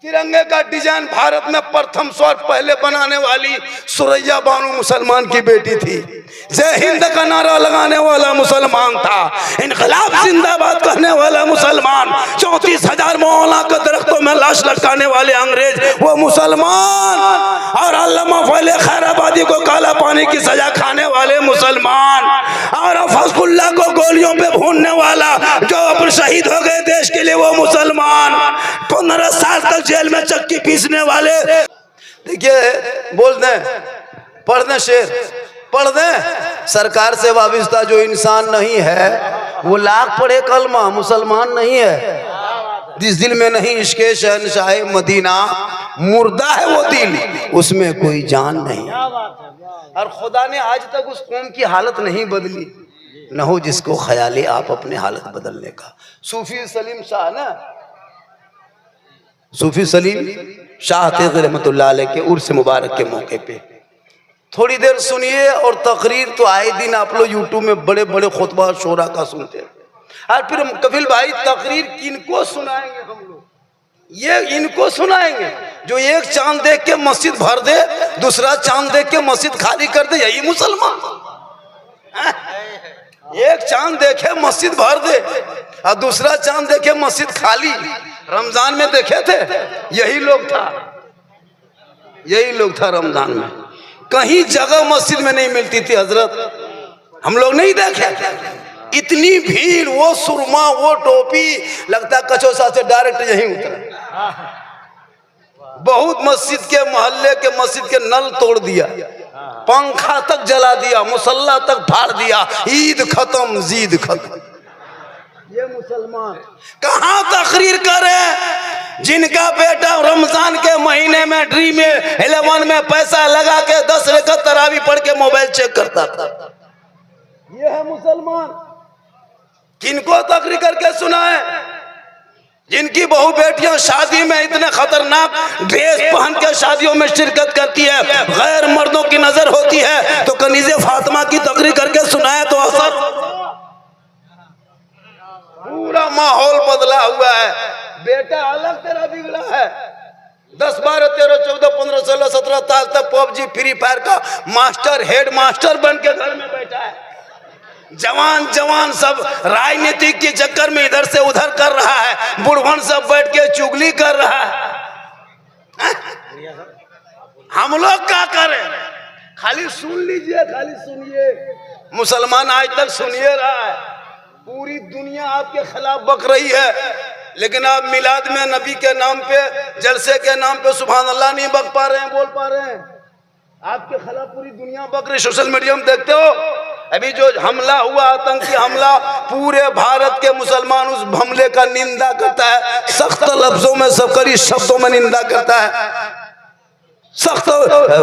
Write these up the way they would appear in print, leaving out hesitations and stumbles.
तिरंगे का डिजाइन भारत में प्रथम स्वर पहले बनाने वाली सुरैया बानो मुसलमान की बेटी थी। जय हिंद का नारा लगाने वाला मुसलमान था। इनकलाब जिंदाबाद कहने वाला मुसलमान। 34,000 मौलाना के दरख्तों में लाश लटकाने वाले अंग्रेज वो मुसलमान। और अल्लामा फैले खैराबादी को काला पानी की सजा खाने वाले मुसलमान। और हफीजुल्लाह को गोलियों पे भूनने वाला जो अपने शहीद हो गए देश के लिए वो मुसलमान। 15 साल तक जेल में चक्की पीसने वाले। देखिए बोल दें, पढ़ दें शेर, पढ़ दें। सरकार से वाबिस्ता जो इंसान नहीं है वो लाख पढ़े कलमा मुसलमान नहीं है। जिस दिल में नहीं इश्क़े शहंशाह मदीना मुर्दा है वो दिल, उसमें कोई जान नहीं। और खुदा ने आज तक उस कौम की हालत नहीं बदली, न हो जिसको ख्याल आप अपने हालत बदलने का। सूफी सलीम शाह ना, सूफी सलीम शाह तेग़ रहमतुल्लाह अलैह के उर्स मुबारक के मौके पे थोड़ी देर सुनिए। और तकरीर तो आए दिन आप लोग यूट्यूब में बड़े बड़े खुतबा शोरा का सुनते हैं। और फिर कफिल भाई तकरीर किनको सुनाएंगे हम लोग? ये इनको सुनाएंगे जो एक चांद देख के मस्जिद भर दे, दूसरा चांद देख के मस्जिद खाली कर दे। यही मुसलमान? एक चांद देखे मस्जिद भर दे और दूसरा चांद देखे मस्जिद खाली। रमजान में देखे थे, यही लोग था, यही लोग था रमजान में। कहीं जगह मस्जिद में नहीं मिलती थी हजरत, हम लोग नहीं देखे। इतनी भीड़, वो सुरमा, वो टोपी, लगता कचौसा से डायरेक्ट यहीं उतरा। बहुत मस्जिद के मोहल्ले के मस्जिद के नल तोड़ दिया, पंखा तक जला दिया, मुसल्ला तक फाड़ दिया। ईद खत्म, जीद खत्म। ये मुसलमान कहाँ तकरीर करे? जिनका बेटा रमजान के महीने में ड्रीम 11 में पैसा लगा के 10 रकात तरावी पढ़ के मोबाइल चेक करता था। ये है मुसलमान। किनको तकरीर करके सुनाए? जिनकी बहू बेटियां शादी में इतने खतरनाक ड्रेस पहन के शादियों में शिरकत करती है, गैर मर्दों की नजर होती है, तो कनीज़े फातिमा की तकरीर करके सुनाए तो असर। पूरा माहौल बदला हुआ है। बेटा अलग तेरा बिगड़ा है। 10, 12, 13, 14, 15, 16, 17 साल तक पबजी फ्री फायर का मास्टर, हेड मास्टर बन के घर में बैठा है। जवान जवान सब राजनीतिक के चक्कर में इधर से उधर कर रहा है। बुढ़वन सब बैठ के चुगली कर रहा है। हम लोग क्या करें? खाली सुन लीजिए, खाली सुनिए। मुसलमान आज तक सुनिए रहा है। पूरी दुनिया आपके खिलाफ बक रही है, लेकिन आप मिलाद में नबी के नाम पे, जलसे के नाम पे सुभान अल्लाह नहीं बक पा रहे हैं, बोल पा रहे हैं। आपके खिलाफ पूरी दुनिया बक रही। सोशल मीडिया में देखते हो अभी जो हमला हुआ, आतंकी हमला, पूरे भारत के मुसलमान उस हमले का निंदा करता है। सख्त लफ्जों में, सबकरी शब्दों में निंदा करता है। सख्त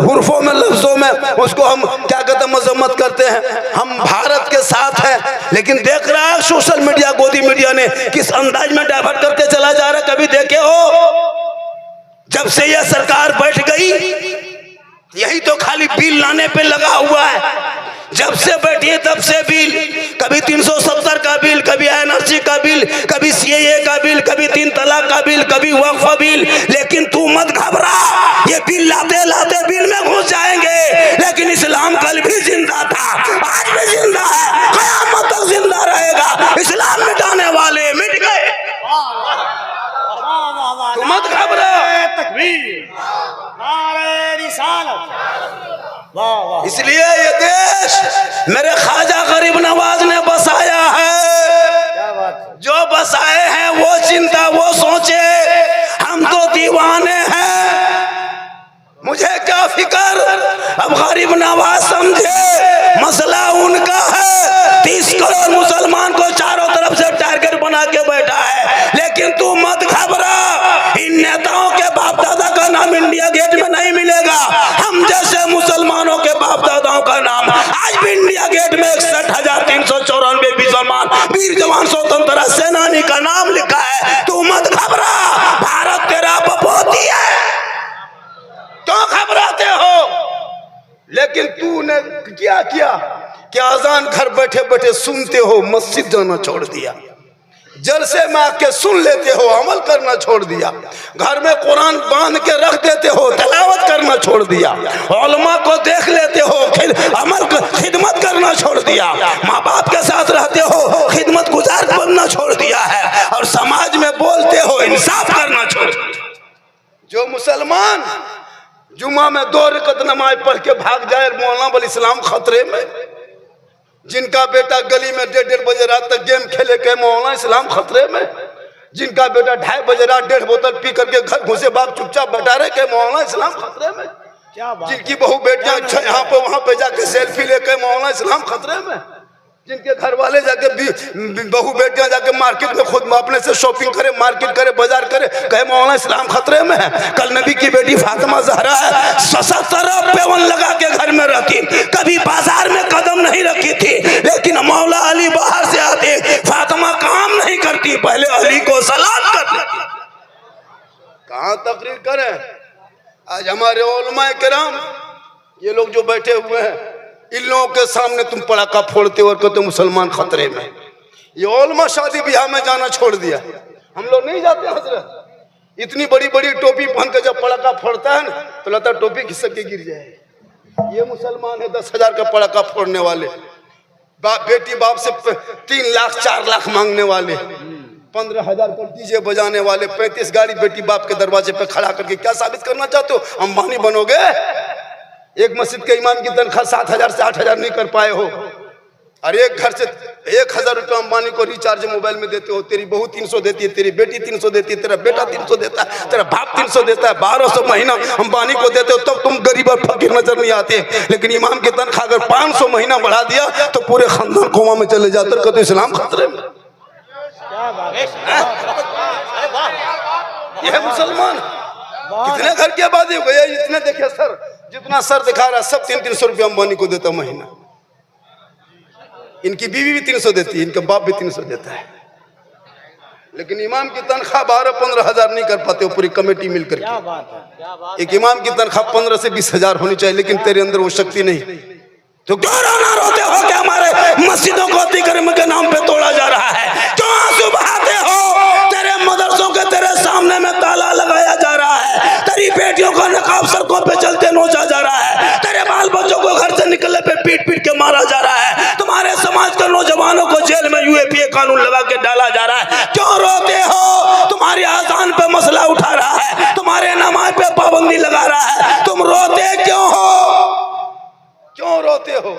हुर्फों में, लफ्जों में उसको हम क्या कहते हैं, मजम्मत करते हैं। हम भारत के साथ हैं, लेकिन देख रहा है सोशल मीडिया, गोदी मीडिया ने किस अंदाज में डाइवर्ट करते चला जा रहा है। कभी देखे हो? जब से यह सरकार बैठ गई, यही तो खाली बिल लाने पे लगा हुआ है। जब से बैठी है तब से बिल, कभी 370 का बिल, कभी एनआरसी का बिल, कभी सीएए का बिल, कभी 3 तलाक का बिल, कभी वक्फ बिल। लेकिन तू मत घबरा, ये बिल लाते लाते बिल में घुस जाएंगे। लेकिन इस्लाम कल भी जिंदा था, आज भी जिंदा है, क़यामत तक जिंदा रहेगा। इस्लाम मिटाने वाले मिट गए, तू मत घबरा। इसलिए ये देश मेरे ख्वाजा गरीब नवाज ने बसाया है। जो बसाए हैं वो चिंता, वो सोचे। हम तो दीवाने हैं, मुझे क्या फिकर। अब गरीब नवाज समझे मसला उनका है। 30 करोड़ मुसलमान को चारों तरफ से टारगेट बना के बैठा है। लेकिन तू मत घबरा, इन नेताओं के बाप दादा का नाम इंडिया गेट में नहीं मिलेगा। हम जैसे मुसलमानों के बाप दादाओं का नाम आज भी इंडिया गेट में 61,394 मुसलमान वीर जवान स्वतंत्रता सेनानी का नाम लिखा है। तू मत घबरा, भारत तेरा बपोती है, क्यों घबराते हो? लेकिन तूने क्या किया कि अजान घर बैठे बैठे सुनते हो, मस्जिद जाना छोड़ दिया। जलसे में आके सुन लेते हो, अमल करना छोड़ दिया। घर में कुरान बांध के रख देते हो, तलावत करना छोड़ दिया। उलमा को देख लेते हो, खिदमत करना छोड़ दिया। माँ बाप के साथ रहते हो, खिदमत गुजार बनना छोड़ दिया है। और समाज में बोलते हो, इंसाफ करना छोड़ दिया। जो मुसलमान जुमा में 2 रकअत नमाज पढ़ के भाग जाए, मौलाना अल इस्लाम खतरे में। जिनका बेटा गली में 1:30 बजे रात तक गेम खेले के, मौलाना इस्लाम खतरे में। जिनका बेटा 2:30 बजे रात 1.5 बोतल पी करके घर घुसे, बाप चुपचाप बैठा रहे के, मौलाना इस्लाम खतरे में। जिनकी बहू बेटियां यहाँ पे वहां पे जाके सेल्फी लेके, मौलाना इस्लाम खतरे में। जिनके घर वाले जाके बहू बेटियां जाके मार्केट में खुद अपने से शॉपिंग करे, मार्केट करे, बाजार करे, कहे मौलाना इस्लाम खतरे में है। कल नबी की बेटी फातिमा ज़हरा है, 77 पेवन लगा के घर में रहती, कभी बाजार में कदम नहीं रखी थी। लेकिन मौला अली बाहर से आते, फातिमा काम नहीं करती, पहले अली को सलाम करती। कहाँ तकरीर करें? आज हमारे उलमाए किराम, ये लोग जो बैठे हुए हैं, इन लोगों के सामने तुम पटाखा फोड़ते हो और कहते मुसलमान खतरे में। ये उलमा शादी ब्याह में जाना छोड़ दिया। हम लोग नहीं जाते हजरत। इतनी बड़ी बड़ी टोपी पहन के जब पटाखा फोड़ता है ना, तो लगता है टोपी खिसक के गिर जाए। ये मुसलमान है 10,000 का पटाखा फोड़ने वाले, बेटी बाप से 3 लाख 4 लाख मांगने वाले, 15,000 पर डीजे बजाने वाले, 35 गाड़ी बेटी बाप के दरवाजे पे खड़ा करके क्या साबित करना चाहते हो? अंबानी बनोगे? एक मस्जिद के इमाम की तनख्वाह 7,000 से 8,000 नहीं कर पाए हो, और एक घर से 1,000 रुपये अंबानी को रिचार्ज मोबाइल में देते हो। तेरी बहू 300 देती है, तेरी बेटी 300 देती है, तेरा बेटा 300 देता है, तेरा बाप 300 देता है, 1200 महीना अंबानी को देते हो, तब तुम गरीब और फकीर नजर नहीं आते। लेकिन इमाम की तनख्वाह अगर 500 महीना बढ़ा दिया तो पूरे खानदान कोमा में चले जाते, कहते इस्लाम खतरे में। यह मुसलमान कितने घर की आबादी हो गई? इतने देखिए सर, जितना सर दिखा रहा है सब 300-300 रुपया अंबानी को देता महीना। इनकी बीवी भी 300 देती है, इनका बाप भी 300 देता है। लेकिन इमाम की तनख्वाह 12-15 हजार नहीं कर पाते हो पूरी कमेटी मिलकर के। एक इमाम की तनख्वाह 15 से 20 हजार होनी चाहिए, लेकिन तेरे अंदर वो शक्ति नहीं। तो क्यों रोना रोते हो कि हमारे मस्जिदों को अतिक्रमण के नाम पे तोड़ा जा रहा है? क्यों आंसू बहाते हो? तेरे मदरसों के तेरे सामने में ताला लगाया जा रहा है, तेरी बेटियों को नकाब सड़कों पे चलते नोचा जा रहा है, तेरे बाल बच्चों को घर से निकलने पे पीट पीट के मारा जा रहा है, तुम्हारे समाज के नौजवानों को जेल में यूएपीए कानून लगा के डाला जा रहा है। क्यों रोते हो? तुम्हारी आजान पे मसला उठा रहा है, तुम्हारे नमाज पे पाबंदी लगा रहा है, तुम रोते क्यों हो? क्यों रोते हो?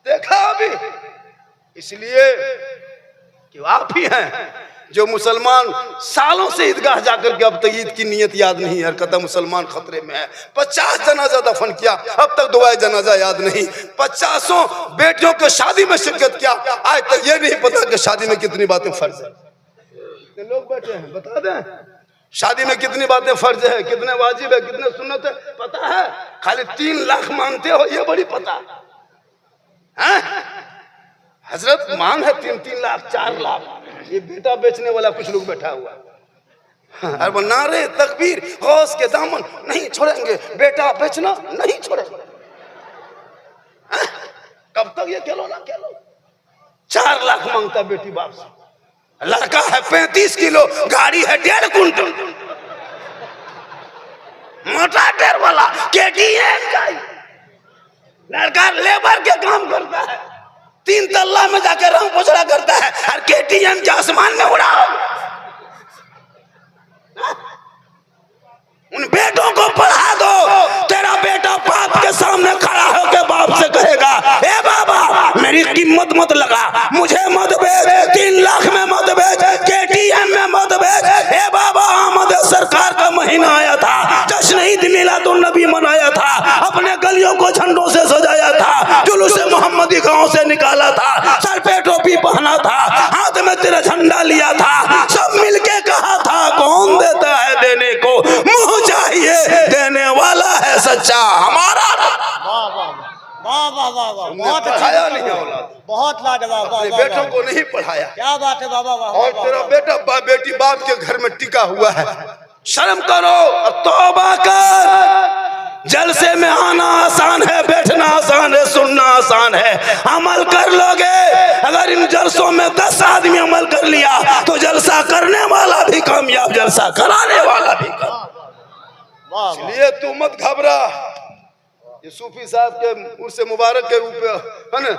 देखा अभी? इसलिए कि आप ही हैं जो मुसलमान सालों से ईदगाह जाकर के अब तक ईद की नियत याद नहीं है। कहता मुसलमान खतरे में है। 50 जनाजा दफन किया, अब तक दुआए जनाजा याद नहीं। 50 बेटियों के शादी में शिरकत किया, आज तक ये नहीं पता कि शादी में कितनी बातें फर्ज है। कितने लोग बैठे हैं बता दें, शादी में कितनी बातें फर्ज है, कितने वाजिब है, कितने सुन्नत है, पता है? खाली 3 लाख मांगते हो, ये बड़ी पता है? हजरत मांग है 3-3 लाख 4 लाख। ये बेटा बेचने वाला कुछ लोग बैठा हुआ है, और नारे तकबीर गौस के दामन नहीं छोड़ेंगे, बेटा बेचना नहीं छोड़ेंगे। कब तक ये खेलो ना खेलो? 4 लाख मांगता बेटी बाप से। लड़का है 35 किलो, गाड़ी है 1.5 कुंटल, मोटा टायर वाला KTM का। लड़का लेबर के काम करता है, 3 तल्ला में जाकर रंग पोछड़ा करता है, और KTM के आसमान में उड़ाओ। उन बेटों को पढ़ा दो। तेरा बेटा बाप के सामने खड़ा होकर बाप से कहेगा, ए बाबा मेरी कीमत मत लगा, मुझे मत बेच, 3 लाख में मत बेच, KTM में मत बेच। ए बाबा आमद सरकार का महीना आया था, जश्न ईद मिलादुन नबी मनाया था, अपने गलियों को झंडों से सजाया था, जुलूस मोहम्मदी गांव से निकाला था, सर पे टोपी पहना था, हाथ में तेरा झंडा लिया था, सब मिलके कहा था कौन देता है देने को, मुंह चाहिए देने वाला है सच्चा हमारा। बहुत पढ़ाया नहीं औलाद, बहुत लाडवाब, अपने बेटों को नहीं पढ़ाया। क्या बात है बाबा। और तेरा बेटा बेटी बाप के घर में टिका हुआ है। शर्म करो और तौबा कर। जलसे में आना आसान है, बैठना आसान है, सुनना आसान है, अमल कर लोगे। अगर इन जलसों में 10 आदमी अमल कर लिया तो जलसा करने वाला भी कामयाब, जलसा कराने वाला भी कामयाब। इसलिए तू मत घबरा। ये सूफी साहब के उर्स मुबारक के रूप है ना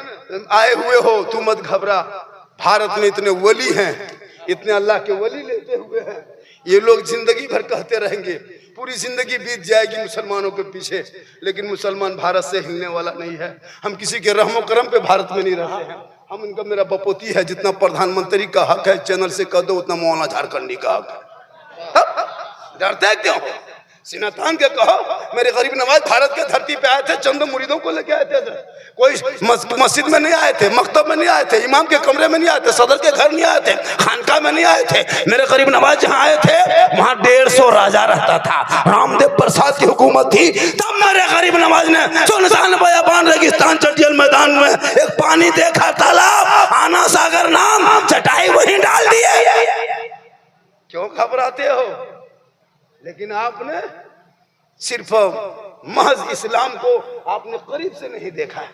आए हुए हो, तू मत घबरा। भारत में इतने वली हैं, इतने अल्लाह के वली लेते हुए हैं, ये लोग जिंदगी भर कहते रहेंगे, पूरी जिंदगी बीत जाएगी मुसलमानों के पीछे, लेकिन मुसलमान भारत से हिलने वाला नहीं है। हम किसी के रहमो करम पे भारत में नहीं रहते हैं। हम इनका मेरा बपोती है, जितना प्रधानमंत्री का हक है चैनल से कह दो उतना मौलाना झारखंडी का हक है। डरते क्यों? सीना तान के कहो। मेरे गरीब नवाज भारत के धरती पे आए थे, चंद मुरीदों को लेके आए थे। कोई मस्जिद में नहीं आए थे, मकतब में नहीं आए थे, इमाम के कमरे में नहीं आए थे, सदर के घर नहीं आए थे, खानका में नहीं आए थे। मेरे गरीब नवाज जहाँ आए थे वहाँ 150 राजा रहता था, रामदेव प्रसाद की हुकूमत थी। तब मेरे गरीब नवाज ने सुनसान बयाबान रेगिस्तान चटियल मैदान में एक पानी देखा, तालाब, आना सागर नाम, चटाई वहीं डाल दिए। क्यों घबराते हो? लेकिन आपने सिर्फ महज इस्लाम को आपने करीब से नहीं देखा है।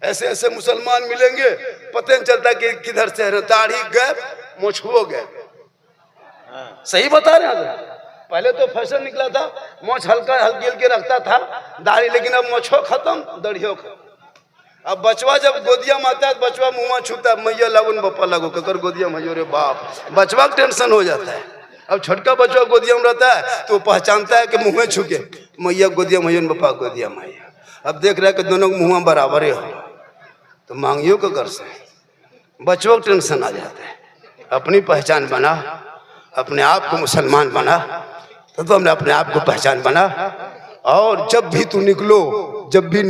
ऐसे ऐसे मुसलमान मिलेंगे, पता नहीं चलता कि किधर से है। दाढ़ी गए, मोछुओ गए। सही बता रहे हैं। पहले तो फैशन निकला था, मोछ हल्का हल्की हल्की रखता था दाढ़ी, लेकिन अब मोछो खत्म, दाढ़ियों खत्म। अब बचवा जब गोदिया में आता है, बचवा मुँह छूता, मैया लगन बप्पा लगो, ककर गोदिया में रे बाप, बचवा का टेंशन हो जाता है। अब छोटका बच्चा गोदिया में रहता है तो पहचानता है कि मुँह में छू के मैया गोदिया मैया बप्पा गोदिया मैया। अब देख रहा है कि दोनों मुँह बराबर हो तो मांगियो का कर से बच्चों को टेंशन आ जाता है। अपनी पहचान बना, अपने आप को मुसलमान बना, तो हमने अपने आप को पहचान बना। और जब भी तू निकलो, जब भी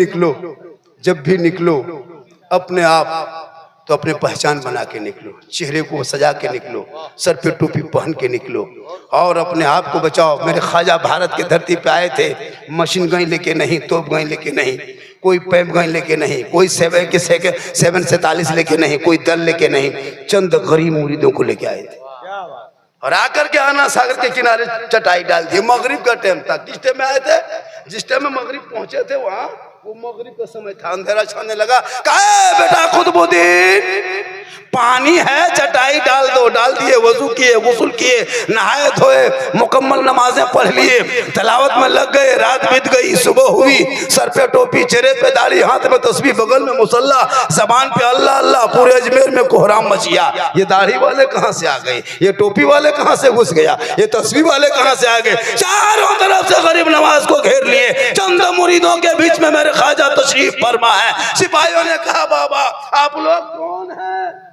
निकलो अपने आप तो अपने पहचान बना के निकलो, चेहरे को सजा के निकलो, सर पे टोपी पहन के निकलो और अपने आप को बचाओ। मेरे ख्वाजा भारत की धरती पे आए थे, मशीन गन लेके नहीं, तोप गन लेके नहीं, कोई पैप गन लेके नहीं, कोई 747 लेके नहीं, कोई दल लेके नहीं, चंद गरीब मुरीदों को लेके आए थे। और आकर के आना सागर के किनारे चटाई डाल दी। मगरिब का टाइम था। किस टाइम में आए थे? जिस टाइम में मगरिब पहुंचे थे वहां वो मगरिब का समय था, अंधेरा छाने लगा। कहा बेटा खुतबुद्दीन पानी है, चटाई डाल दो। डाल दिए, वजू किए, गुस्ल किए, नहाए धोए, मुकम्मल नमाजें पढ़ लिए, तलावत में लग गए। रात बीत गई, सुबह हुई, सर पे टोपी, चेहरे पे दाढ़ी, हाथ में तस्बीह, बगल में मुसल्ला, जबान पे अल्लाह अल्लाह। पूरे अजमेर में कोहराम मच गया। ये दाढ़ी वाले कहाँ से आ गए? ये टोपी वाले कहाँ से घुस गया? ये तस्बीह वाले कहाँ से आ गए? चारों तरफ से गरीब नवाज को घेर लिए। चंद मुरीदों के बीच में मेरे ख्वाजा तशरीफ फरमा है। सिपाहियों ने कहा बाबा आप लोग कौन हैं?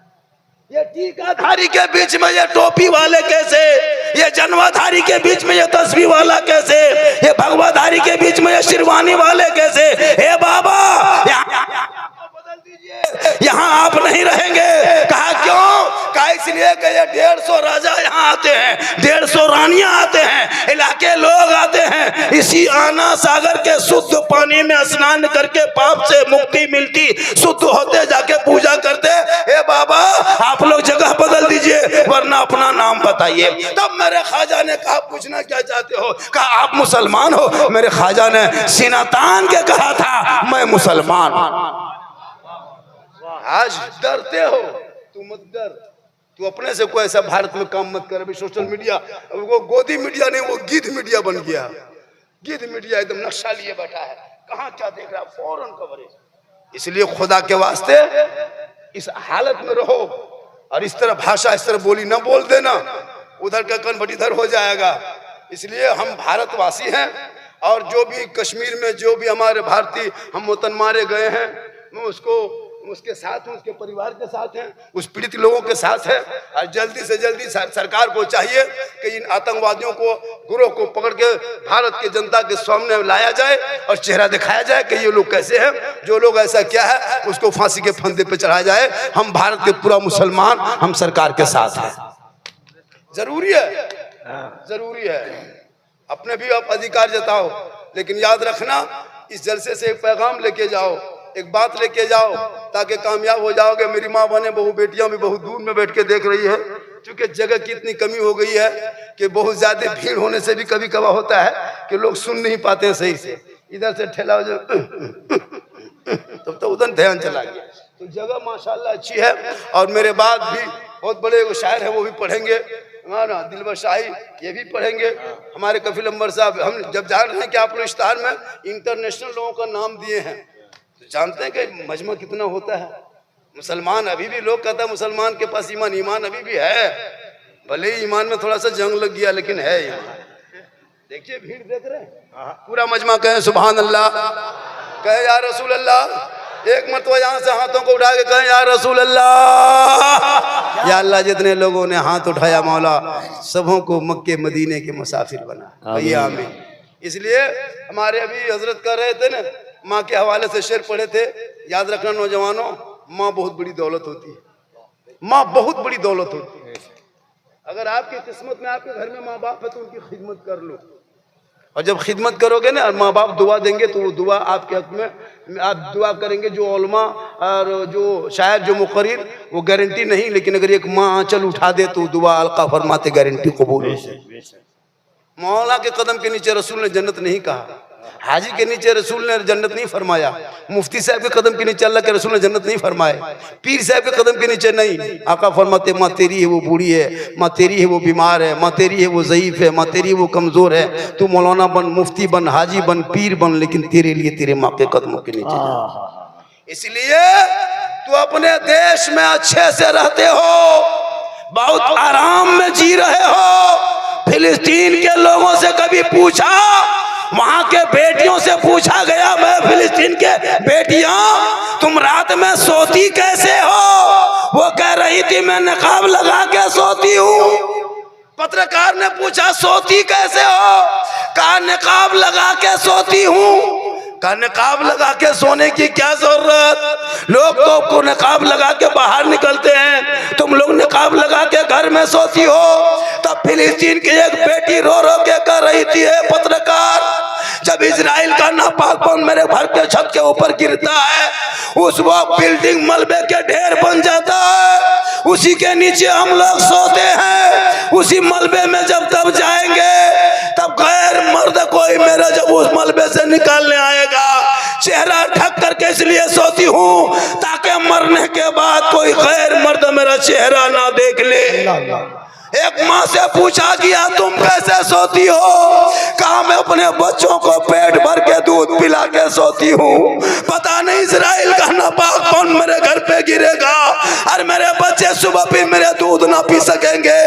ये टीकाधारी के बीच में ये टोपी वाले कैसे? ये जनवाधारी के बीच में ये तस्बीह वाला कैसे? ये भगवाधारी के बीच में ये शेरवानी वाले कैसे? हे बाबा बदल दीजिए, यहाँ आप नहीं रहेंगे। कहा क्यों? कहा इसलिए कि ये 150 राजा यहाँ आते हैं, 150 रानियां आते हैं, इलाके लोग आते हैं। इसी आना सागर के शुद्ध पानी में स्नान करके पाप से मुक्ति मिलती, शुद्ध होते जाके पूजा करते। हे बाबा आप लोग जगह बदल दीजिए वरना अपना नाम बताइए। तब मेरे ख्वाजा ने कहा पूछना क्या चाहते हो? कहा आप मुसलमान हो? मेरे ख्वाजा ने सीना तान के कहा था मैं मुसलमान। आज डरते हो, तू मत डर। तू अपने से कोई ऐसा भारत में काम मत कर। अभी सोशल मीडिया, वो गोदी मीडिया नहीं, वो गिद्ध मीडिया बन गया। गिद्ध मीडिया एकदम नक्शा लिए बैठा है, कहाँ क्या देख रहा है, फौरन कवरेज। इसलिए खुदा के वास्ते इस हालत में रहो और इस तरह भाषा, इस तरह बोली न बोल देना, उधर का कन्वर्ट इधर हो जाएगा। इसलिए हम भारतवासी हैं और जो भी कश्मीर में जो भी हमारे भारतीय हम वतन मारे गए हैं, मैं उसके साथ हूँ, उसके परिवार के साथ हैं, उस पीड़ित लोगों के साथ है। और जल्दी से जल्दी सरकार को चाहिए कि इन आतंकवादियों को, गुरोह को पकड़ के भारत की जनता के सामने लाया जाए और चेहरा दिखाया जाए कि ये लोग कैसे हैं। जो लोग ऐसा किया है उसको फांसी के फंदे पे चढ़ाया जाए। हम भारत के पूरा मुसलमान, हम सरकार के साथ हैं। जरूरी है, जरूरी है। अपने भी आप अधिकार जताओ, लेकिन याद रखना इस जलसे से एक पैगाम लेके जाओ, एक बात लेके जाओ ताकि कामयाब हो जाओगे। मेरी माँ बहने बहू बेटियां भी बहुत दूर में बैठ के देख रही है, क्योंकि जगह की इतनी कमी हो गई है कि बहुत ज्यादा भीड़ होने से भी कभी कभार होता है कि लोग सुन नहीं पाते हैं सही से। इधर से ठेला जो तब तो उधर ध्यान चला गया। तो जगह माशाल्लाह अच्छी है। और मेरे बाद भी बहुत बड़े वो शायर है, वो भी पढ़ेंगे, हमारा दिलबर शाही, ये भी पढ़ेंगे हमारे कफील अंबर साहब। हम जब जान रहे हैं कि आप लोग इश्तार में इंटरनेशनल लोगों का नाम दिए हैं, तो जानते हैं कि मजमा कितना होता है। मुसलमान अभी भी, लोग कहता है मुसलमान के पास ईमान अभी भी है, भले ही ईमान में थोड़ा सा जंग लग गया लेकिन है ईमान। देखिए भीड़ देख रहे हैं, पूरा मजमा कहे सुभान अल्लाह, कहे या रसूल अल्लाह। एक मरतबा यहाँ से हाथों को उठा के कहें या रसूल अल्लाह। या अल्लाह जितने लोगों ने हाथ उठाया मौला सबों को मक्के मदीने के मुसाफिर बना, भैया आमीन। इसलिए हमारे अभी हजरत कर रहे थे ना, माँ के हवाले से शेर पढ़े थे, याद रखना नौजवानों, माँ बहुत बड़ी दौलत होती है, माँ बहुत बड़ी दौलत होती है। अगर आपकी किस्मत में आपके घर में माँ बाप है तो उनकी खिदमत कर लो, और जब खिदमत करोगे ना, माँ बाप दुआ देंगे तो वो दुआ आपके हक में आप दुआ करेंगे। जो उलमा और जो शायर जो मुकर्रिर, वो गारंटी नहीं, लेकिन अगर एक माँ आंचल उठा दे तो दुआ अलका फरमाते गारंटी कबूल। मौला के कदम के नीचे रसूल ने जन्नत नहीं कहा, हाजी के नीचे रसूल ने जन्नत नहीं फरमाया, मुफ्ती साहब के कदम के नीचे अल्लाह के रसूल ने जन्नत नहीं फरमाए, पीर साहब के कदम के नीचे नहीं। आका फरमाते माँ तेरी है वो बूढ़ी है, माँ तेरी है वो बीमार है, माँ तेरी है वो ज़ईफ है, माँ तेरी है वो कमज़ोर है, तू मौलाना बन, मुफ्ती बन, हाजी बन, पीर बन, लेकिन तेरे लिए तेरे माँ के कदमों के नीचे। इसलिए तू अपने देश में अच्छे से रहते हो, बहुत आराम में जी रहे हो। फिलिस्तीन के लोगों से कभी पूछा, वहां के बेटियों से पूछा गया, मैं फिलिस्तीन के बेटियां तुम रात में सोती कैसे हो? वो कह रही थी मैं नकाब लगा के सोती हूँ। पत्रकार ने पूछा सोती कैसे हो? कहा नकाब लगा के सोती हूँ। का नकाब लगा के सोने की क्या जरूरत? लोग तो नकाब लगा के बाहर निकलते हैं, तुम लोग नकाब लगा के घर में सोती हो। तब फिलिस्तीन की एक बेटी रो रो के कह रही थी, पत्रकार, जब इजराइल का नापाकपन मेरे घर के छत के ऊपर गिरता है, उस वक्त बिल्डिंग मलबे के ढेर बन जाता है, उसी के नीचे हम लोग सोते हैं। उसी मलबे में जब दब जाएंगे तब गैर मर्द कोई मेरा जब उस मलबे से निकालने आएगा, चेहरा ढक करके इसलिए सोती हूँ ताकि मरने के बाद कोई गैर मर्द मेरा चेहरा ना देख ले। एक माँ से पूछा गया तुम कैसे सोती हो? कहा मैं अपने बच्चों को पेट भर के दूध पिला के सोती हूँ, पता नहीं इजराइल का नापाकपन मेरे घर पे गिरेगा और मेरे बच्चे सुबह फिर मेरे दूध ना पी सकेंगे,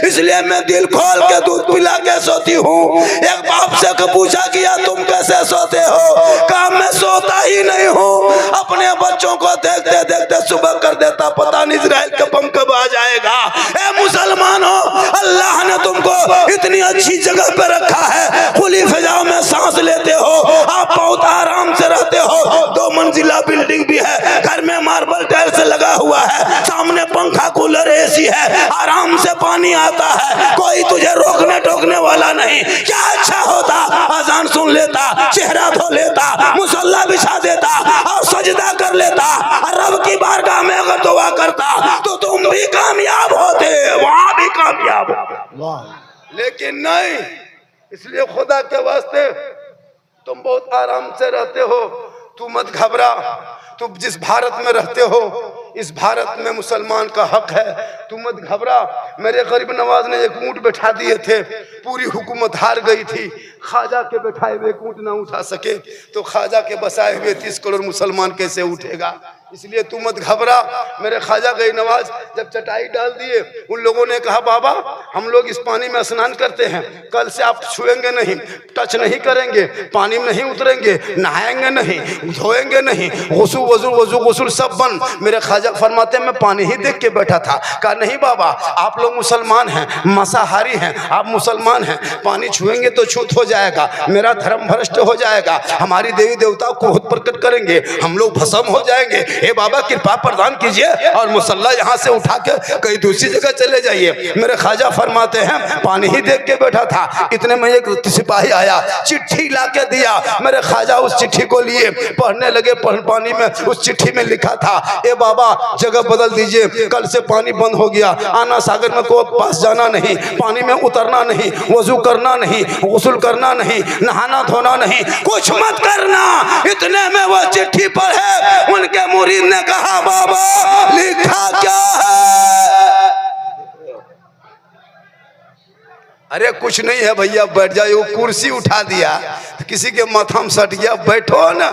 इसलिए मैं दिल खोल के दूध पिला के सोती हूँ। एक बाप से पूछा गया तुम कैसे सोते हो? कहा मैं सोता ही नहीं हूँ, अपने बच्चों को देखते देखते सुबह कर देता, पता नहीं इजराइल का बम कब आ जाएगा। ए मुसलमानों, अल्लाह ने तुमको इतनी अच्छी जगह पे रखा है, खुली फिजाओं में सांस लेते हो, आप बहुत आराम से रहते हो, 2 मंजिला बिल्डिंग भी है, घर में मार्बल टाइल्स लगा हुआ है, सामने पंखा कूलर एसी है, आराम से पानी आता है, कोई तुझे रोकने टोकने वाला नहीं। क्या अच्छा होता अजान सुन लेता, चेहरा धो लेता, मुसल्ला बिछा देता और सजदा कर लेता, रब की बारगाह में अगर दुआ करता तो तुम भी कामयाब होते, वहां भी कामयाब हो। लेकिन नहीं, इसलिए खुदा के वास्ते तुम बहुत आराम से रहते हो, तू मत घबरा। तुम जिस भारत में रहते हो इस भारत में मुसलमान का हक है, तू मत घबरा। मेरे गरीब नवाज ने एक ऊंट बैठा दिए थे, पूरी हुकूमत हार गई थी, ख्वाजा के बैठाए हुए ऊंट ना उठा सके तो ख्वाजा के बसाए हुए 30 करोड़ मुसलमान कैसे उठेगा? इसलिए तू मत घबरा। मेरे ख्वाजा गई नवाज जब चटाई डाल दिए, उन लोगों ने कहा बाबा हम लोग इस पानी में स्नान करते हैं, कल से आप छुएंगे नहीं, टच नहीं करेंगे, पानी में नहीं उतरेंगे, नहाएंगे नहीं, धोएंगे नहीं, वजू वजू वजू गुस्ल सब बंद। मेरे ख्वाजा फरमाते मैं पानी ही देख के बैठा था। कहा नहीं बाबा, आप लोग मुसलमान हैं, मांसाहारी हैं, आप मुसलमान हैं, पानी छुएंगे तो छूत हो जाएगा, मेरा धर्म भ्रष्ट हो जाएगा, हमारी देवी देवता को क्रोध प्रकट करेंगे, हम लोग भस्म हो जाएंगे, हे बाबा कृपा प्रदान कीजिए और मुसल्ला यहाँ से उठा के कहीं दूसरी जगह चले जाइए। मेरे ख्वाजा फरमाते हैं पानी ही देख के बैठा था, इतने में एक सिपाही आया, चिट्ठी ला के दिया। मेरे ख्वाजा उस चिट्ठी को लिए पढ़ने लगे। पानी में उस चिट्ठी में लिखा था, ए बाबा जगह बदल दीजिए, कल से पानी बंद हो गया, आना सागर में को पास जाना नहीं, पानी में उतरना नहीं, वजू करना नहीं, गुस्ल करना नहीं, नहाना धोना नहीं, कुछ मत करना। इतने में वो चिट्ठी पढ़े, उनके मुरीद ने कहा बाबा लिखा क्या है? अरे कुछ नहीं है भैया, बैठ जाए। वो कुर्सी उठा दिया तो किसी के माथा में सट गया, बैठो ना।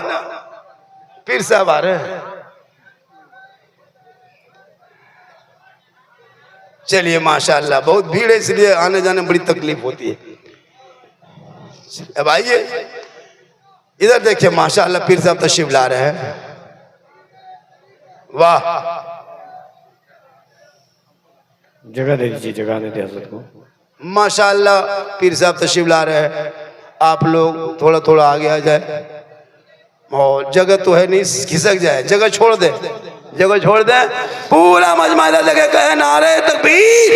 पीर साहब आ रहे, चलिए माशाल्लाह, बहुत भीड़ है इसलिए आने जाने में बड़ी तकलीफ होती है। अब आइए इधर देखिए माशाल्लाह, पीर साहब तशरीफ ला रहे हैं। वाह, जगह दे दीजिए, जगह दे दीजिए हज़रत को। माशाल्लाह पीर साहब तशरीफ ला रहे हैं। आप लोग थोड़ा थोड़ा आगे आ जाए, और जगह तो है नहीं, खिसक जाए, जगह छोड़ दे, जगह छोड़ दे। पूरा मजमा लगे कहे नारे तकबीर,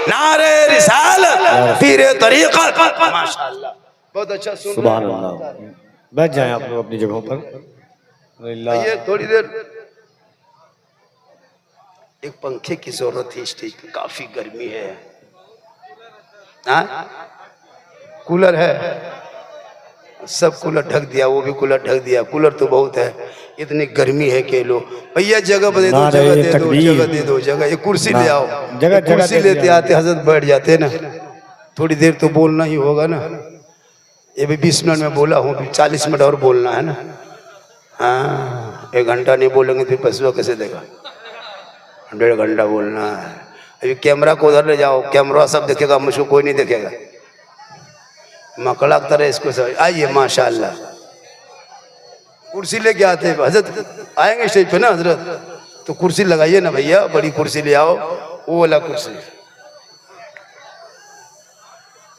नारे रिसालत, पीरे तरीक़त। माशाल्लाह बहुत अच्छा सुन। सुभान अल्लाह। बैठ जाएं आप लोग अपनी जगहों पर। ये थोड़ी देर एक पंखे की जरूरत है, स्टेज पे काफी गर्मी है। कूलर है, सब कूलर ढक दिया, वो भी कूलर ढक दिया, कूलर तो बहुत है, इतनी गर्मी है के लो। भैया जगह दे दो, जगह दे दो, जगह दे दो, जगह। ये कुर्सी ले आओ, कुर्सी लेते आते हजरत बैठ जाते ना, थोड़ी देर तो बोलना ही होगा ना। ये भी 20 मिनट में बोला हूँ, 40 मिनट और बोलना है ना। हाँ, 1 घंटा नहीं बोलेंगे फिर पशुआ कैसे देगा? 1.5 घंटा बोलना है। अभी कैमरा को उधर ले जाओ, कैमरा सब देखेगा, मुझको कोई नहीं देखेगा। मकड़ा की तरह इसको सब। आइए माशाल्लाह, कुर्सी लेके आते हैं हजरत, आएंगे स्टेज पे ना हजरत, तो कुर्सी लगाइए ना भैया, बड़ी कुर्सी ले आओ, वो वाला कुर्सी।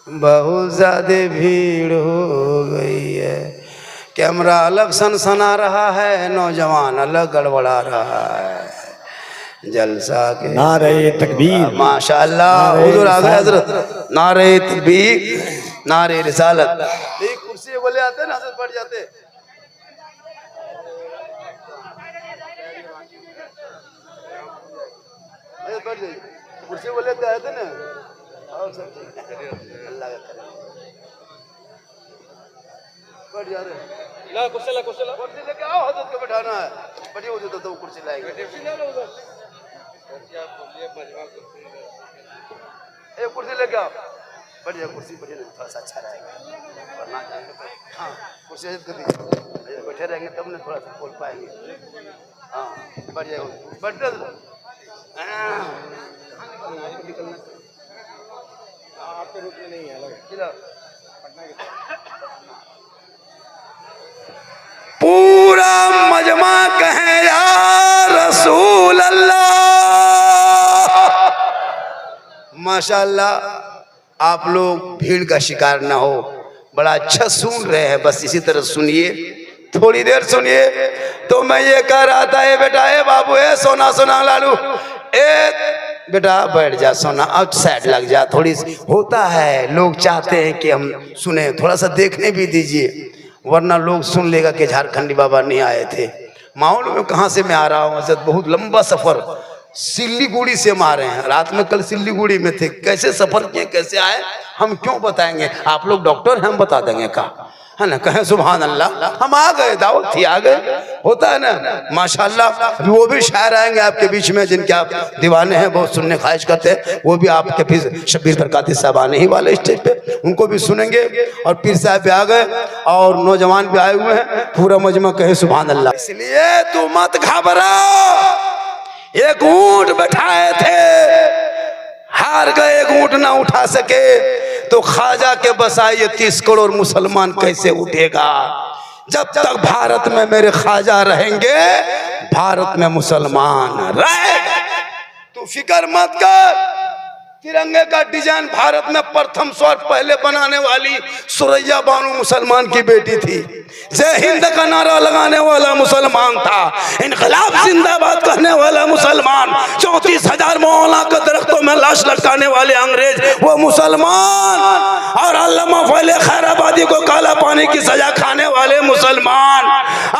बहुत ज्यादा भीड़ हो गई है, कैमरा अलग सनसना रहा है, नौजवान अलग गड़बड़ा रहा है। जलसा के नारे तकबीर, माशाल्लाह हुजूर आ गए हजरत। नारे तकबीर, नारे रिसालत। एक कुर्सी बोले आते ना हजरत, बैठ जाते। बैठ जाइए, कुर्सी बोले आते थे ना। और सब अल्लाह का करे, बैठ जा रहे। ला कुर्सी लेके आओ, हजरत को बैठाना है। बैठिए उधर, तो कुर्सी लाएंगे। एक कुर्सी लेके आओ, बढ़िया कुर्सी, बढ़िया थोड़ा सा अच्छा रहेगा, वरना हाँ कुर्सी कर दीजिए, बैठे रहेंगे तब ना थोड़ा सा बोल पाएंगे। हाँ बढ़िया, बैठे आपके रूप में नहीं है। पूरा मजमा कहे या रसूल अल्लाह। माशाल्लाह आप लोग भीड़ का शिकार ना हो, बड़ा अच्छा सुन रहे हैं, बस इसी तरह सुनिए, थोड़ी देर सुनिए। तो मैं ये कह रहा था, ए बेटा, ए बाबू, ए सोना सोना लालू, ए बेटा बैठ जा सोना, अब साइड लग जा। थोड़ी होता है, लोग चाहते हैं कि हम सुने, थोड़ा सा देखने भी दीजिए, वरना लोग सुन लेगा कि झारखंडी बाबा नहीं आए थे। माहौल में कहाँ से मैं आ रहा हूँ, बहुत लंबा सफर सिल्लीगुड़ी से हम आ रहे हैं। रात में कल सिल्लीगुड़ी में थे, कैसे सफर किए, कैसे आए, हम क्यों बताएंगे? आप लोग डॉक्टर हैं, हम बता देंगे का है ना। कहें सुभान अल्लाह, हम आ गए, दावत थी, आ गए, होता है ना माशाल्लाह। वो भी शायर आएंगे आपके बीच में जिनके आप दीवाने हैं, बहुत सुनने ख्वाहिश करते हैं, वो भी आपके फिर शब्बीर बरकाती साहब आने ही वाले स्टेज पे, उनको भी सुनेंगे। और पीर साहब भी आ गए और नौजवान भी आए हुए हैं, पूरा मजमा कहे सुभान अल्लाह। इसलिए तू मत घबरा, एक ऊंट बैठाए थे, हार गए, एक ऊंट ना उठा सके, तो ख्वाजा के बसाए 30 करोड़ मुसलमान कैसे उठेगा? जब तक भारत में मेरे ख्वाजा रहेंगे, भारत में मुसलमान रहेगा। तू फिक्र मत कर, तिरंगे का डिजाइन भारत में प्रथम स्वर पहले बनाने वाली सुरैया बानो मुसलमान की बेटी थी। जय हिंद का नारा लगाने वाला मुसलमान था। इनकलाब जिंदाबाद कहने वाला मुसलमान। 34,000 मौलाना के दरख्तों में लाश लटकाने वाले अंग्रेज वो मुसलमान। और अल्लामा फैले खैराबादी को काला पानी की सजा खाने वाले मुसलमान।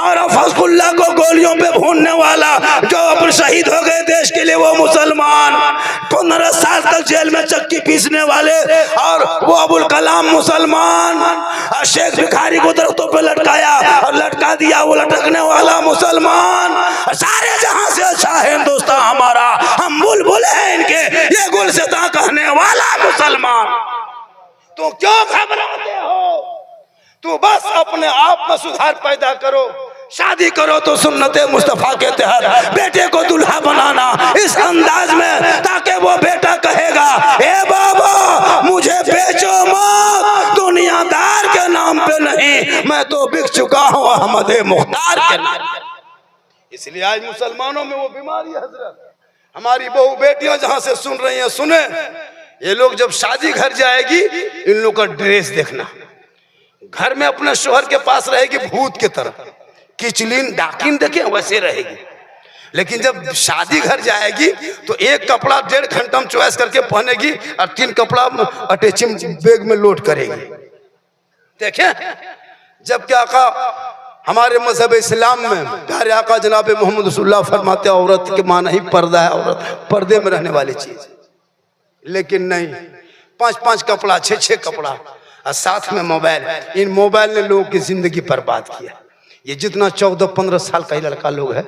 और फजलुल्लाह को गोलियों पे भूनने वाला जो अपने शहीद हो गए देश के लिए वो मुसलमान। 15 साल तक जेल में चक्की पीसने वाले और वो अबुल कलाम मुसलमान। शेख भिखारी को दरख्तों पे लटकाया और लटका दिया वो लटकने वाला मुसलमान। सारे जहां से अच्छा है हिंदुस्तान हमारा, हम बुलबुल हैं इनके, ये गुलसिता कहने वाला मुसलमान। तो क्यों घबराते हो? तू बस अपने आप में सुधार पैदा करो। शादी करो तो सुन्नते मुस्तफा के तहत बेटे को दुल्हा बनाना इस अंदाज में, ताकि वो बेटा कहेगा ए बाबा मुझे बेचो मत, दुनियादार के नाम पे नहीं, मैं तो बिक चुका हूँ अहमद मुख्तार के नाम। इसलिए आज मुसलमानों में वो बीमारी है हजरत। हमारी बहू बेटियां जहां से सुन रही हैं सुने। ये लोग जब शादी घर जाएगी इन लोग का ड्रेस देखना। घर में अपने शोहर के पास रहेगी भूत की तरह, किचलिन डाकिन देखे वैसे रहेगी। लेकिन जब शादी घर जाएगी तो एक कपड़ा 1.5 घंटा में चॉइस करके पहनेगी और 3 कपड़ा अटैचिंग बैग में लोड करेगी। देखे जबकि आका हमारे मजहब इस्लाम में प्यारे आका जनाब मोहम्मद रसूलुल्लाह फरमाते औरत के माना ही पर्दा है, औरत पर्दे में रहने वाली चीज। लेकिन नहीं, 5-5 कपड़ा 6-6 कपड़ा और साथ में मोबाइल। इन मोबाइल ने लोगों की जिंदगी बर्बाद किया। ये जितना 14-15 साल का ही लड़का लोग है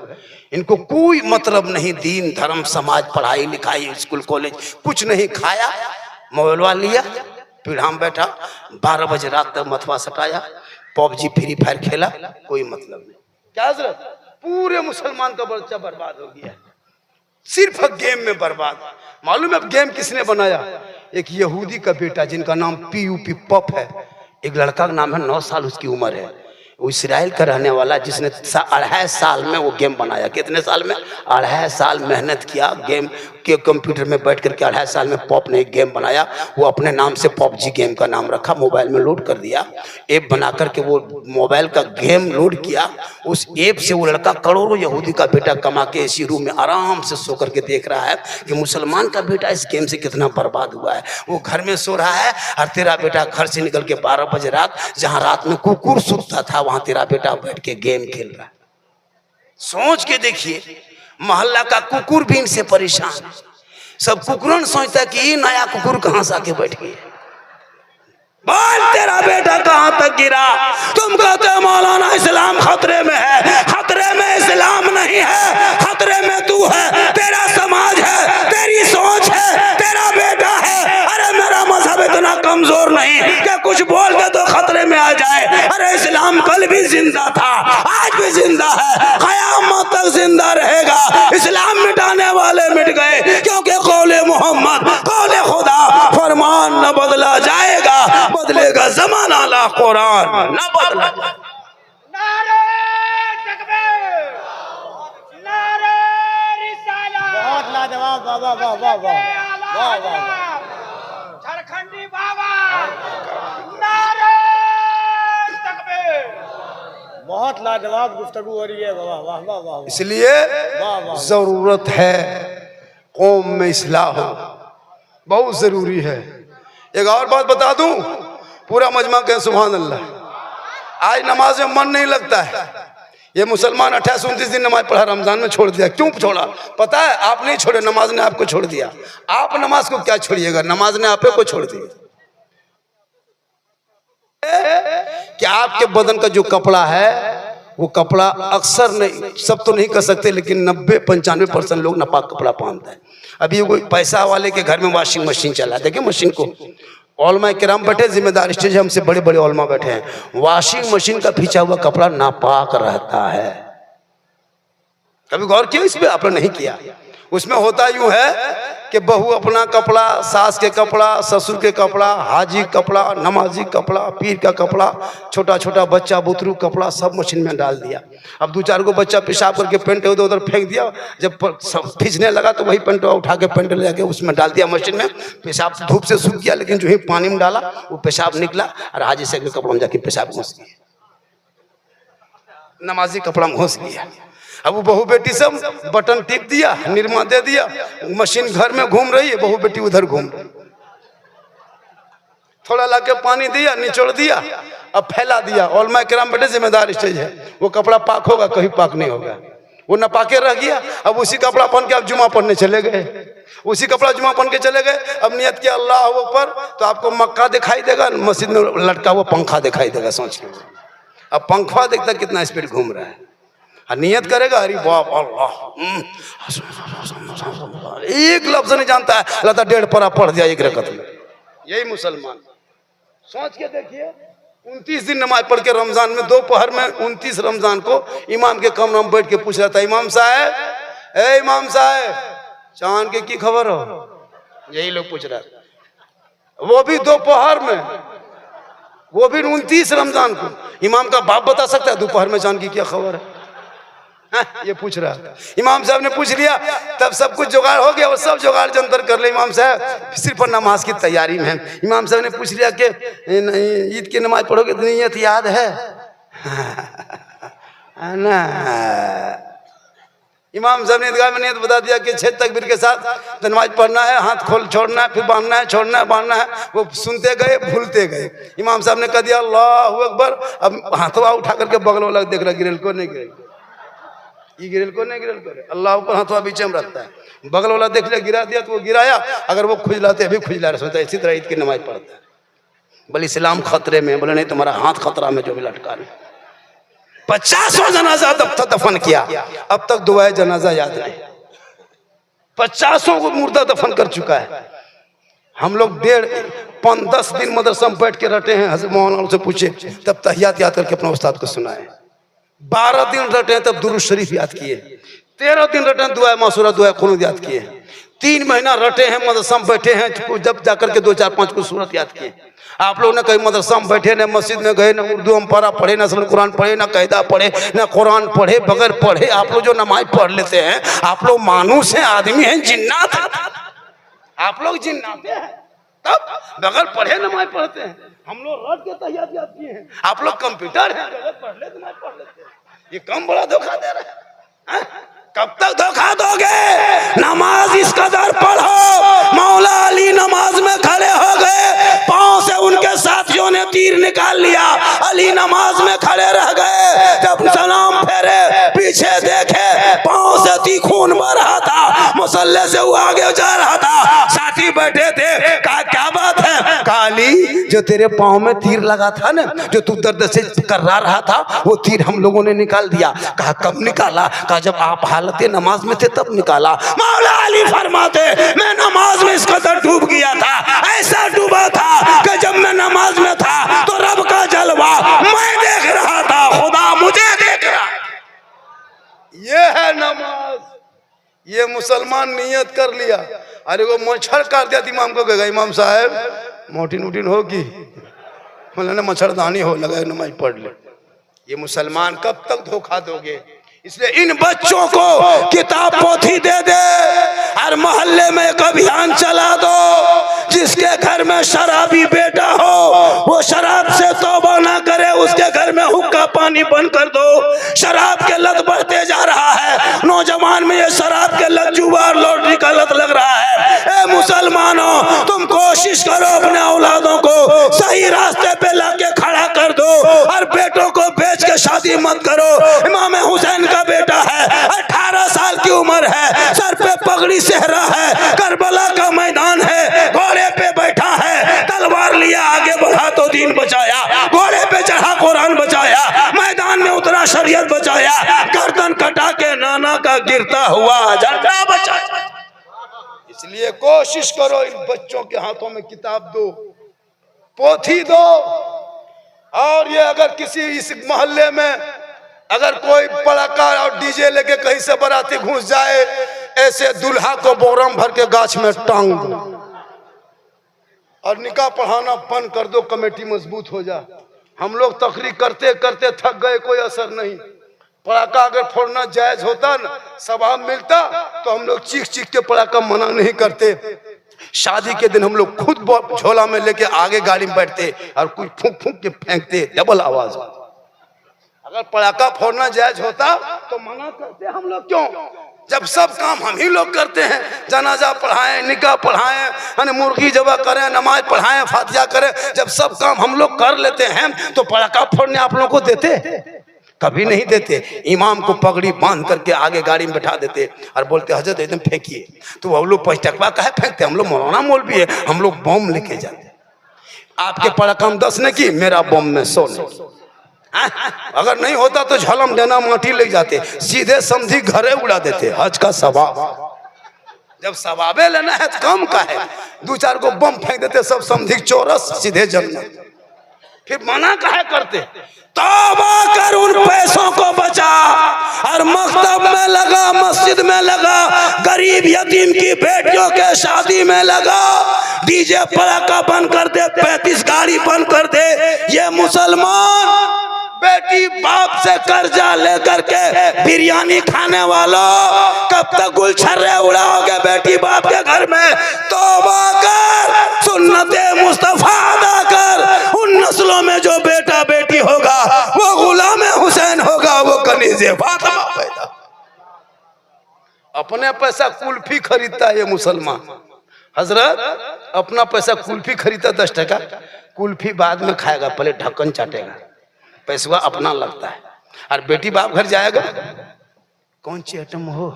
इनको कोई मतलब नहीं, दीन धर्म समाज पढ़ाई लिखाई स्कूल कॉलेज कुछ नहीं। खाया मोबाइल लिया, पीढ़ा में बैठा 12 बजे रात तक मथवा सटाया, पबजी फ्री फायर खेला, कोई मतलब नहीं। क्या हजरत? पूरे मुसलमान का बच्चा बर्बाद हो गया सिर्फ गेम में बर्बाद। मालूम है अब गेम किसने बनाया? एक यहूदी का बेटा जिनका नाम PUP पप है। एक लड़का का नाम है 9 साल उसकी उम्र है, वो इसराइल का रहने वाला, जिसने 2.5 साल में वो गेम बनाया। कितने साल में? 2.5 साल मेहनत किया गेम के कंप्यूटर में बैठ करके 2.5 साल में पॉप ने एक गेम बनाया। वो अपने नाम से PUBG गेम का नाम रखा, मोबाइल में लोड कर दिया। ऐप बना करके वो मोबाइल का गेम लोड किया। उस ऐप से वो लड़का करोड़ों यहूदी का बेटा कमा के इसी रूम में आराम से सो करके देख रहा है कि मुसलमान का बेटा इस गेम से कितना बर्बाद हुआ है। वो घर में सो रहा है और तेरा बेटा घर से निकल के 12 बजे रात, जहाँ रात में कुकुर सूतता था, वहां तेरा बेटा बैठ के गेम खेल रहा है। सोच के देखिए, मोहल्ला का कुकुर भी इनसे परेशान। सब कुकुरन सोचता है कि ये नया कुकुर कहां से आके बैठ गया। बोल तेरा बेटा कहां तक गिरा? तुम कहते हो मौलाना इस्लाम खतरे में है। खतरे में इस्लाम नहीं है, खतरे में तू है, तेरा समाज है, तेरी सोच है, तेरा बेटा है। अरे मेरा मजहब इतना कमजोर नहीं कि कुछ बोल दे तो खतरे में आ जाए। अरे इस्लाम कल भी जिंदा था, आज भी जिंदा है, क़यामत तक जिंदा रहेगा। इस्लाम मिटाने वाले मिट गए, क्योंकि कौले मोहम्मद कौले खुदा, फरमान न बदला जाएगा, बदलेगा जमाना ला कुरान न बदला। नारे तकबीर, नारे रिसालत। बहुत लाजवाब बाबा, वाह वाह वाह वाह वाह। झारखंडी बाबा, नारे तकबीर। बहुत लाजवाब गुफ्तगू हो रही है, वाह वाह वाह वाह। इसलिए जरूरत है कौम में इस्लाह हो, बहुत जरूरी है। एक और बात बता दूं, पूरा मजमा कहे सुभान अल्लाह। आज नमाज में मन नहीं लगता है। ये मुसलमान 28-29 दिन नमाज पढ़ा, रमजान में छोड़ दिया। क्यों छोड़ा? पता है? आप नहीं छोड़े, नमाज ने आपको छोड़ दिया। आप नमाज को क्या छोड़िएगा, नमाज ने आपे को छोड़ दिया। कि आपके बदन का जो कपड़ा है वो कपड़ा अक्सर नहीं, सब तो नहीं कर सकते, लेकिन 90-95% लोग नापाक कपड़ा पहनता है। अभी कोई पैसा वाले के घर में वॉशिंग मशीन चला, देखिए मशीन को, ओलमा किराम बैठे, जिम्मेदार स्टेज हमसे बड़े बड़े ओलमा बैठे हैं। वॉशिंग मशीन का खींचा हुआ कपड़ा नापाक रहता है। कभी गौर किया इस पे? आपने नहीं किया। उसमें होता यूं है कि बहू अपना कपड़ा, सास के कपड़ा, ससुर के कपड़ा, हाजी कपड़ा, नमाजी कपड़ा, पीर का कपड़ा, छोटा छोटा बच्चा बुतरू कपड़ा सब मशीन में डाल दिया। अब 2-4 गो बच्चा पेशाब करके पेंट उधर उधर फेंक दिया। जब खींचने लगा तो वही पेंट उठा के पेंट ले जाके उसमें डाल दिया मशीन में। पेशाब धूप से सूख गया, लेकिन जो ही पानी में डाला वो पेशाब निकला और हाजी से कपड़ा में जाके पेशाब घुस गया, नमाजी कपड़ा में घुस गया। अब वो बहू बेटी सब बटन टिप दिया, निरमा दे दिया, मशीन घर में घूम रही है, बहू बेटी उधर घूम रही। थोड़ा लाके पानी दिया, निचोड़ दिया, अब फैला दिया। और मैं किराम बेटे जिम्मेदार स्टेज है, वो कपड़ा पाक होगा कहीं पाक नहीं होगा, वो न पाके रह गया। अब उसी कपड़ा पहन के आप जुमा पढ़ने चले गए, उसी कपड़ा जुमा पहन के चले गए। अब नियत किया अल्लाह ऊपर, तो आपको मक्का दिखाई देगा, मस्जिद में लटका हुआ पंखा दिखाई देगा। सोच के अब पंखा देखता कितना स्पीड घूम रहा है। नियत करेगा अरे बाप अल्लाह, एक लफ्ज नहीं जानता है, अल्लाह 1.5 पारा पढ़ दिया एक रकत में। यही मुसलमान। सोच के देखिए, 29 दिन नमाज पढ़ के रमजान में दोपहर में 29 रमजान को इमाम के कमरे में बैठ के पूछ रहा था, इमाम साहब, ए इमाम साहब, चांद के की खबर हो? यही लोग पूछ रहा था, वो भी दोपहर में, वो भी 29 रमजान को। इमाम का बाप बता सकता है दोपहर में चांद की क्या खबर है? ये पूछ रहा था। इमाम साहब ने पूछ लिया, तब सब कुछ जुगाड़ हो गया, वो सब जुगाड़ जंतर कर ले इमाम साहब, सिर्फ नमाज की तैयारी में है। इमाम साहब ने पूछ लिया कि ईद की नमाज पढ़ोगे तो नियत याद है ना? इमाम साहब ने ईदगाह में नियत बता दिया कि 6 तकबीर के साथ नमाज पढ़ना है, हाथ खोल छोड़ना है, फिर बांधना है, छोड़ना है, बांधना है। वो सुनते गए, भूलते गए। इमाम साहब ने कह दिया अल्लाहू अकबर। अब हाथवा उठा करके बगल वाला देख रहा, गिरल को नहीं गिरल, ये गिरल को नहीं गिरल करे, अल्लाह ऊपर हाथवा बीच में रखता है। बगल वाला देख लिया, गिरा दिया तो वो गिराया, अगर वो खुजलाते अभी खुजला रहा, सोचता इसी तरह ईद की नमाज पढ़ता है। बोले इस्लाम खतरे में, बोले नहीं तुम्हारा हाथ खतरा में जो भी लटका रहे। 50 जनाजा तब तक दफन किया, अब तक दुआए जनाजा याद नहीं। 50 को मुर्दा दफन कर चुका है। हम लोग 10 दिन मदरसा में बैठ के रटे हैं, हज़रत मौलाना से पूछे, तब तहियात याद करके अपने उस्ताद को सुनाए। 12 दिन रटे तब दुरूद शरीफ याद किए। 13 दिन रटे दुआ मासूरा दुआ कुनूत याद किए। 3 महीना रटे हैं, मदरसा में बैठे हैं, जब जाकर के 2-4-5 को सूरत याद किए। आप लोग न कहीं मदरसा में बैठे, न मस्जिद में गए, न उर्दू में पढ़ा पढ़े, न असल कुरान पढ़े, न कायदा पढ़े, न कुरान पढ़े, बगैर पढ़े आप लोग जो नमाज पढ़ लेते हैं, आप लोग मानुस हैं, आदमी हैं, जिन्नात हैं। आप लोग जिन्नात हैं, तब बगैर पढ़े नमाज पढ़ते हैं। हम लोग रट के तहियात याद किए हैं, आप लोग कंप्यूटर हैं, बगैर पढ़ ले नमाज पढ़ लेते हैं। ये कम बड़ा धोखा दे रहे हैं। कब तक धोखा दोगे? नमाज इस कदर पढ़ो, मौला अली नमाज में खड़े हो गए, पांव से उनके साथियों ने तीर निकाल लिया, अली नमाज में खड़े रह गए। जब सलाम फेरे, पीछे देखे, पांव से ती खून बह रहा था, मुसल्ले से वो आगे जा रहा था। साथी बैठे थे, कहा क्या बात है? कहा अली, जो तेरे पांव में तीर लगा था ना, जो तू दर्द से कर्रा रहा था, वो तीर हम लोगों ने निकाल दिया। कहा कब निकाला? कहा जब आप हालत नमाज में थे तब निकाला। मौला अली फरमाते, मैं नमाज में इस कदर डूब गया था, ऐसा डूबा था कि जब मैं नमाज में था तो रब का जलवा मैं देख रहा था, खुदा मुझे देख रहा। ये है नमाज। ये मुसलमान नियत कर लिया, अरे वो मच्छर काट दिया इमाम को, कहेगा इमाम साहब मोटिन उटिन होगी, मतलब मच्छरदानी हो लगा, नमाज पढ़ ले। ये मुसलमान कब तक धोखा दोगे? इसलिए इन बच्चों को किताब पोथी दे दे, हर मोहल्ले में एक अभियान चला दो। जिसके घर में शराबी बेटा हो, वो शराब से तौबा ना करे, उसके घर में हुक्का पानी बंद कर दो। शराब के लत बढ़ते जा रहा है, नौजवान में ये शराब के लत, जुआ, लॉटरी का लत लग रहा है। ए मुसलमानों, तुम कोशिश करो अपने औलादों को सही रास्ते पे लाके खड़ा कर दो, और बेटों को बेच के शादी मत करो। इमाम हुसैन का बेटा है, 18 साल की उम्र है, सर पे पगड़ी सेहरा है, करबला का मैदान है, घोड़े पे बैठा है, तलवार लिया आगे बढ़ा तो दीन बचाया, घोड़े पे चढ़ा कुरान बचाया, मैदान में उतरा शरीयत बचाया, गर्दन कटा के नाना का गिरता हुआ झंडा बचाया। इसलिए कोशिश करो इन बच्चों के हाथों में किताब दो, पोथी दो। और ये अगर किसी इस मोहल्ले में अगर कोई पड़ाका और डीजे लेके कहीं से बाराती घुस जाए, ऐसे दूल्हा को बोरम भर के गाछ में टांग दो और निकाह पढ़ाना बंद कर दो, कमेटी मजबूत हो जा। हम लोग तकरीर करते करते थक गए, कोई असर नहीं। पड़ाका अगर फोड़ना जायज होता ना, सवाब मिलता, तो हम लोग चीख चीख के पड़ाका मना नहीं करते। शादी के दिन हम लोग खुद झोला में लेके आगे गाड़ी में बैठते और कुछ फूंक फूंक के फेंकते, डबल आवाज। अगर पड़ाका फोड़ना जायज होता तो मना करते हम लोग क्यों? जब सब काम हम ही लोग करते हैं, जनाजा पढ़ाएं, निकाह पढ़ाएं, मुर्गी जबा करें, नमाज पढ़ाएं, फातिहा करें, जब सब काम हम लोग कर लेते हैं तो पड़ाका फोड़ने आप लोगों को देते? कभी नहीं देते। इमाम को पगड़ी बांध करके आगे गाड़ी में बैठा देते और बोलते हजरत एकदम फेंकिए। तो हम लोग 5 टकवा काहे फेंकते? हम लोग मौलाना मौलवी है, हम लोग बम लेके जाते। आपके पड़ाका में 10 ने की, मेरा बम में 100 ने की। अगर नहीं होता तो झलम देना माटी ले जाते, सीधे समझी घरे उड़ा देते। हज का सवाब, जब सवाबे लेना है तो कम का है, 2-4 को बम फेंक देते, सब समझी चोरस, सीधे जन्नत। फिर मना काहे करते? तौबा कर, उन पैसों को बचा और मकतब में लगा, मस्जिद में लगा, गरीब यतीम की बेटियों के शादी में लगा, डीजे पड़ाका बंद कर दे, 35 गाड़ी बंद कर दे। ये मुसलमान बेटी बाप से कर्जा लेकर के बिरयानी खाने वालों, कब तक गुलछर्रे उड़ाओगे बेटी बाप के घर में? तौबा कर, सुन्नते मुस्तफा अदा कर। उन नस्लों में जो बेटा बेटी होगा वो गुलाम हुसैन होगा, वो कनीज़े फातिमा पैदा। अपने पैसा कुल्फी खरीदता है ये मुसलमान। हजरत अपना पैसा कुल्फी खरीदता 10 टका, कुल्फी बाद में खाएगा, पहले ढक्कन चाटेगा, पैसा अपना लगता है। और बेटी बाप घर जाएगा, कौन सी आइटम हो,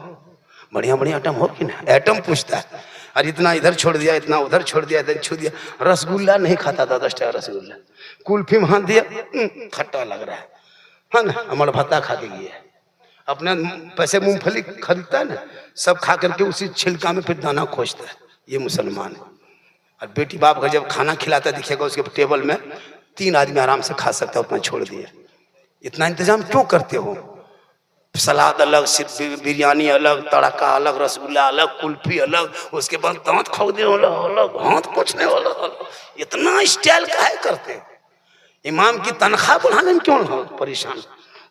बढ़िया बढ़िया आइटम हो कि ना, आइटम पूछता है। और इतना इधर छोड़ दिया, इतना उधर छोड़ दिया, इधर छोड़ दिया। रसगुल्ला नहीं खाता था 10 टका रसगुल्ला, कुल्फी में हाथ दिया, खट्टा लग रहा है ना, अमर भत्ता खा के गया। अपने पैसे मूंगफली खरीदता है ना, सब खा करके उसी छिलका में फिर दाना खोजता है। ये मुसलमान है। और बेटी बाप घर जब खाना खिलाता दिखेगा उसके टेबल में, 3 आदमी आराम से खा सकता है, उतना छोड़ दिए। इतना इंतजाम क्यों करते हो? सलाद अलग, सिर्फ बिरयानी अलग, तड़का अलग, रसगुल्ला अलग, कुल्फी अलग, उसके बाद दांत खोदने वाला अलग, हाथ पोंछने वाला अलग। इतना स्टाइल काहे करते? इमाम की तनख्वाह बढ़ाने में क्यों हो परेशान?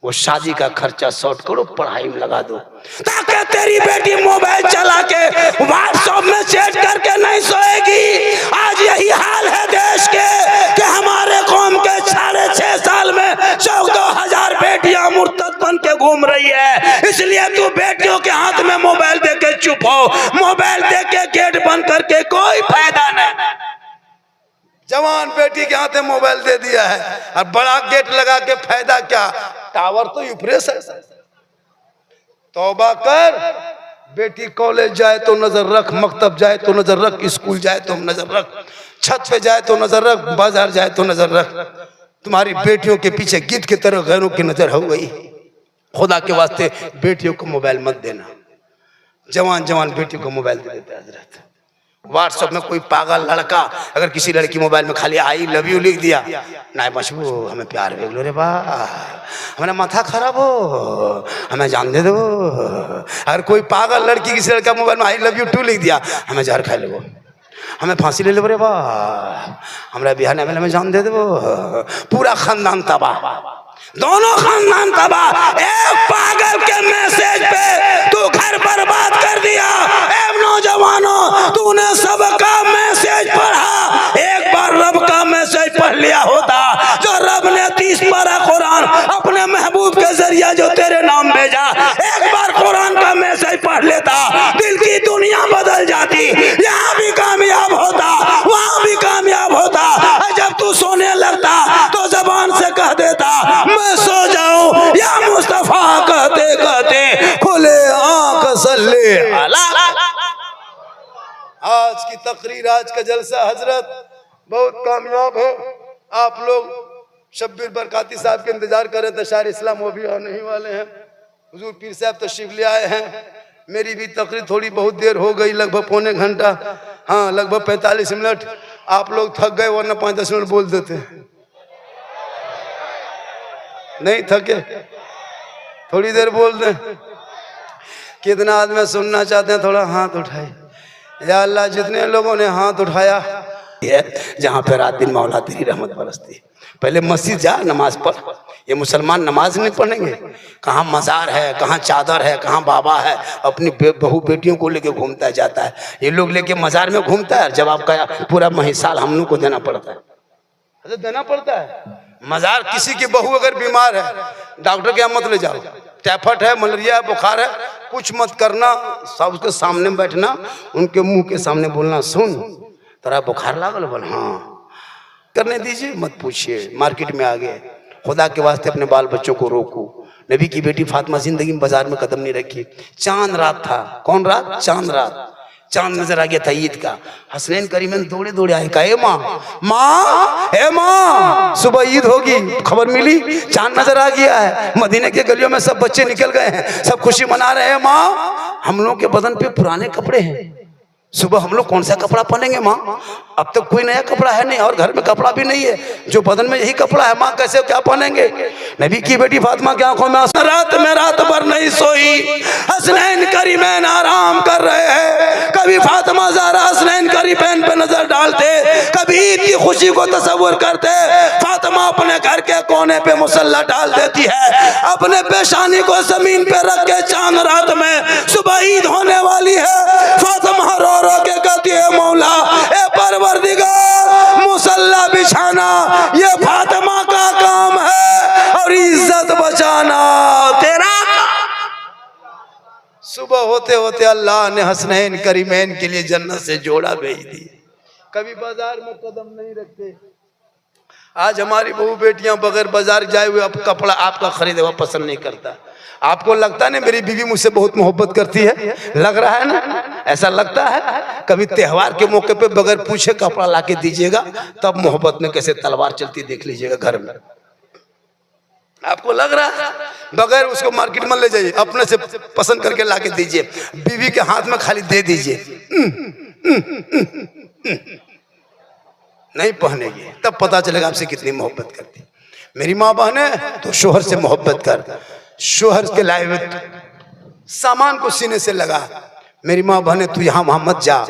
वो शादी का खर्चा शॉर्ट करो, पढ़ाई में लगा दो, ताकि तेरी बेटी मोबाइल चला के व्हाट्सएप में चैट करके नहीं सोएगी। आज यही हाल है देश के कि हमारे कौम के 6.5 साल में 14,000 बेटियां मुर्तद बन के घूम रही है। इसलिए तू बेटियों के हाथ में मोबाइल दे के चुप हो। मोबाइल दे के गेट बंद करके कोई फायदा नहीं। जवान बेटी के हाथ में मोबाइल दे दिया है और बड़ा गेट लगा के फायदा क्या? टावर तो यूप्रेस है। तौबा कर, बेटी कॉलेज जाए तो नजर रख, मकतब जाए तो नजर रख, स्कूल जाए तो नजर रख, छत पे जाए तो नजर रख, बाजार जाए तो नजर रख। तुम्हारी बेटियों के पीछे गिद्ध की तरह गैरों की नजर हो गई। खुदा के वास्ते बेटियों को मोबाइल मत देना। जवान जवान बेटियों को मोबाइल दे देते हैं हजरत। व्हाट्सएप में कोई पागल लड़का अगर किसी लड़की मोबाइल में खाली आई लव यू लिख दिया, ना बचबू हमें प्यार भेज लो रे बा, हमारा माथा खराब हो, हमें जान दे दो। अगर कोई पागल लड़की किसी लड़का मोबाइल में आई लव यू 2 लिख दिया, हमें जहर खा लो, हमें फांसी ले लो रे बा, हमारा बिहार में हमें जान दे दो। पूरा खानदान तबाह, दोनों खानदान तबाह। एक पागल के मैसेज पे तू घर बर्बाद कर दिया। नौजवानों, तूने सबका मैसेज पढ़ा, एक बार रब का मैसेज पढ़ लिया होता, जो रब ने 30 पारा कुरान अपने महबूब के जरिए जो तेरे नाम भेजा, एक बार कुरान का मैसेज पढ़ लेता, दिल की दुनिया बदल जाती। यहाँ भी कामयाब होता, वहाँ भी कामयाब होता। जब तू सोने लगता तो जबान से कह देता मैं सो जाऊं, या मुस्तफा कहते कहते खुले आंख सल्ले अला। आज की तकरीर, आज का जलसा हजरत बहुत कामयाब है। आप लोग शब्बीर बरकाती साहब के इंतजार कर रहे थे, शायर इस्लाम वो भी आने ही वाले हैं। हुजूर पीर साहब तशरीफ ले आए हैं। मेरी भी तकरीर थोड़ी बहुत देर हो गई, लगभग पौने घंटा, हाँ लगभग 45 मिनट। आप लोग थक गए, वरना 5-10 मिनट बोल देते। नहीं थके, थोड़ी देर बोल दें। कितना आदमी सुनना चाहते हैं? थोड़ा हाथ उठाए। या अल्लाह, जितने लोगों ने हाथ उठाया है जहाँ पे रात दिन मौला तेरी रहमत बरसती है। पहले मस्जिद जा, नमाज पढ़। ये मुसलमान नमाज नहीं पढ़ेंगे? कहाँ मज़ार है, कहाँ चादर है, कहाँ बाबा है, अपनी बहू बेटियों को लेके घूमता जाता है। ये लोग लेके मज़ार में घूमता है, जब आपका पूरा महिसाल हम लोग को देना पड़ता है। अरे देना पड़ता है। मज़ार, किसी की बहू अगर बीमार है, डॉक्टर के यहाँ मत ले जाओ। टाइफाइड है, मलेरिया है, बुखार है, कुछ मत करना, सबके सामने बैठना, उनके मुंह के सामने बोलना, सुन तेरा बुखार लागल? बोल हाँ। करने दीजिए, मत पूछिए। मार्केट में आ गए, खुदा के वास्ते अपने बाल बच्चों को रोको। नबी की बेटी फातिमा जिंदगी में बाजार में कदम नहीं रखी। चांद रात था। कौन रात? चांद रात। चांद नजर आ गया था ईद का। हसनैन करीमैन दौड़े दौड़े आए, कहा ए माँ, माँ, ए माँ, सुबह ईद होगी, खबर मिली चांद नजर आ गया है। मदीने के गलियों में सब बच्चे निकल गए हैं, सब खुशी मना रहे हैं। माँ, हम लोग के बदन पे पुराने कपड़े हैं, सुबह हम लोग कौन सा कपड़ा पहनेंगे माँ? अब तक कोई नया कपड़ा है नहीं, और घर में कपड़ा भी नहीं है, जो बदन में यही कपड़ा है। माँ कैसे क्या पहनेंगे? नबी की बेटी फातिमा की आंखों में रात भर नहीं सोई। हसनैन करीमैन आराम कर रहे हैं। कभी फातिमा ज़हरा हसनैन करीमैन पे नजर डालते, कभी ईद की खुशी को तस्वुर करते। फातिमा अपने घर के कोने पे मुसल्ला डाल देती है, अपने पेशानी को जमीन पे रख के चांद रात में सुबह ईद होने वाली है। फातिमा रो रो के कहती है, मौला ए परवरदिगार, मुसल्ला बिछाना ये फातिमा का काम है, और इज्जत बचाना तेरा। सुबह होते होते अल्लाह ने हसनैन करीमैन के लिए जन्नत से जोड़ा भेज दी। कभी बाजार में कदम नहीं रखते। आज हमारी बहू बेटियां बगैर बाजार जाए हुए अब कपड़ा आपका खरीदे हुआ पसंद नहीं करता। आपको लगता नहीं मेरी बीवी मुझसे बहुत मोहब्बत करती है? लग रहा है ना? ऐसा लगता है? कभी त्योहार के मौके पे बगैर पूछे कपड़ा लाके दीजिएगा, तब मोहब्बत में कैसे तलवार चलती देख लीजिएगा घर में। आपको लग रहा है? बगैर उसको मार्केट में ले जाइए, अपने से पसंद करके लाके दीजिए, बीवी के हाथ में खाली दे दीजिए, नहीं पहनेगी, तब पता चलेगा आपसे कितनी मोहब्बत करती। मेरी माँ बहने तो शोहर से मोहब्बत कर, शोहर के लाए हुए सामान को सीने से लगा। मेरी माँ बहने तू यहाँ वहाँ मत जा,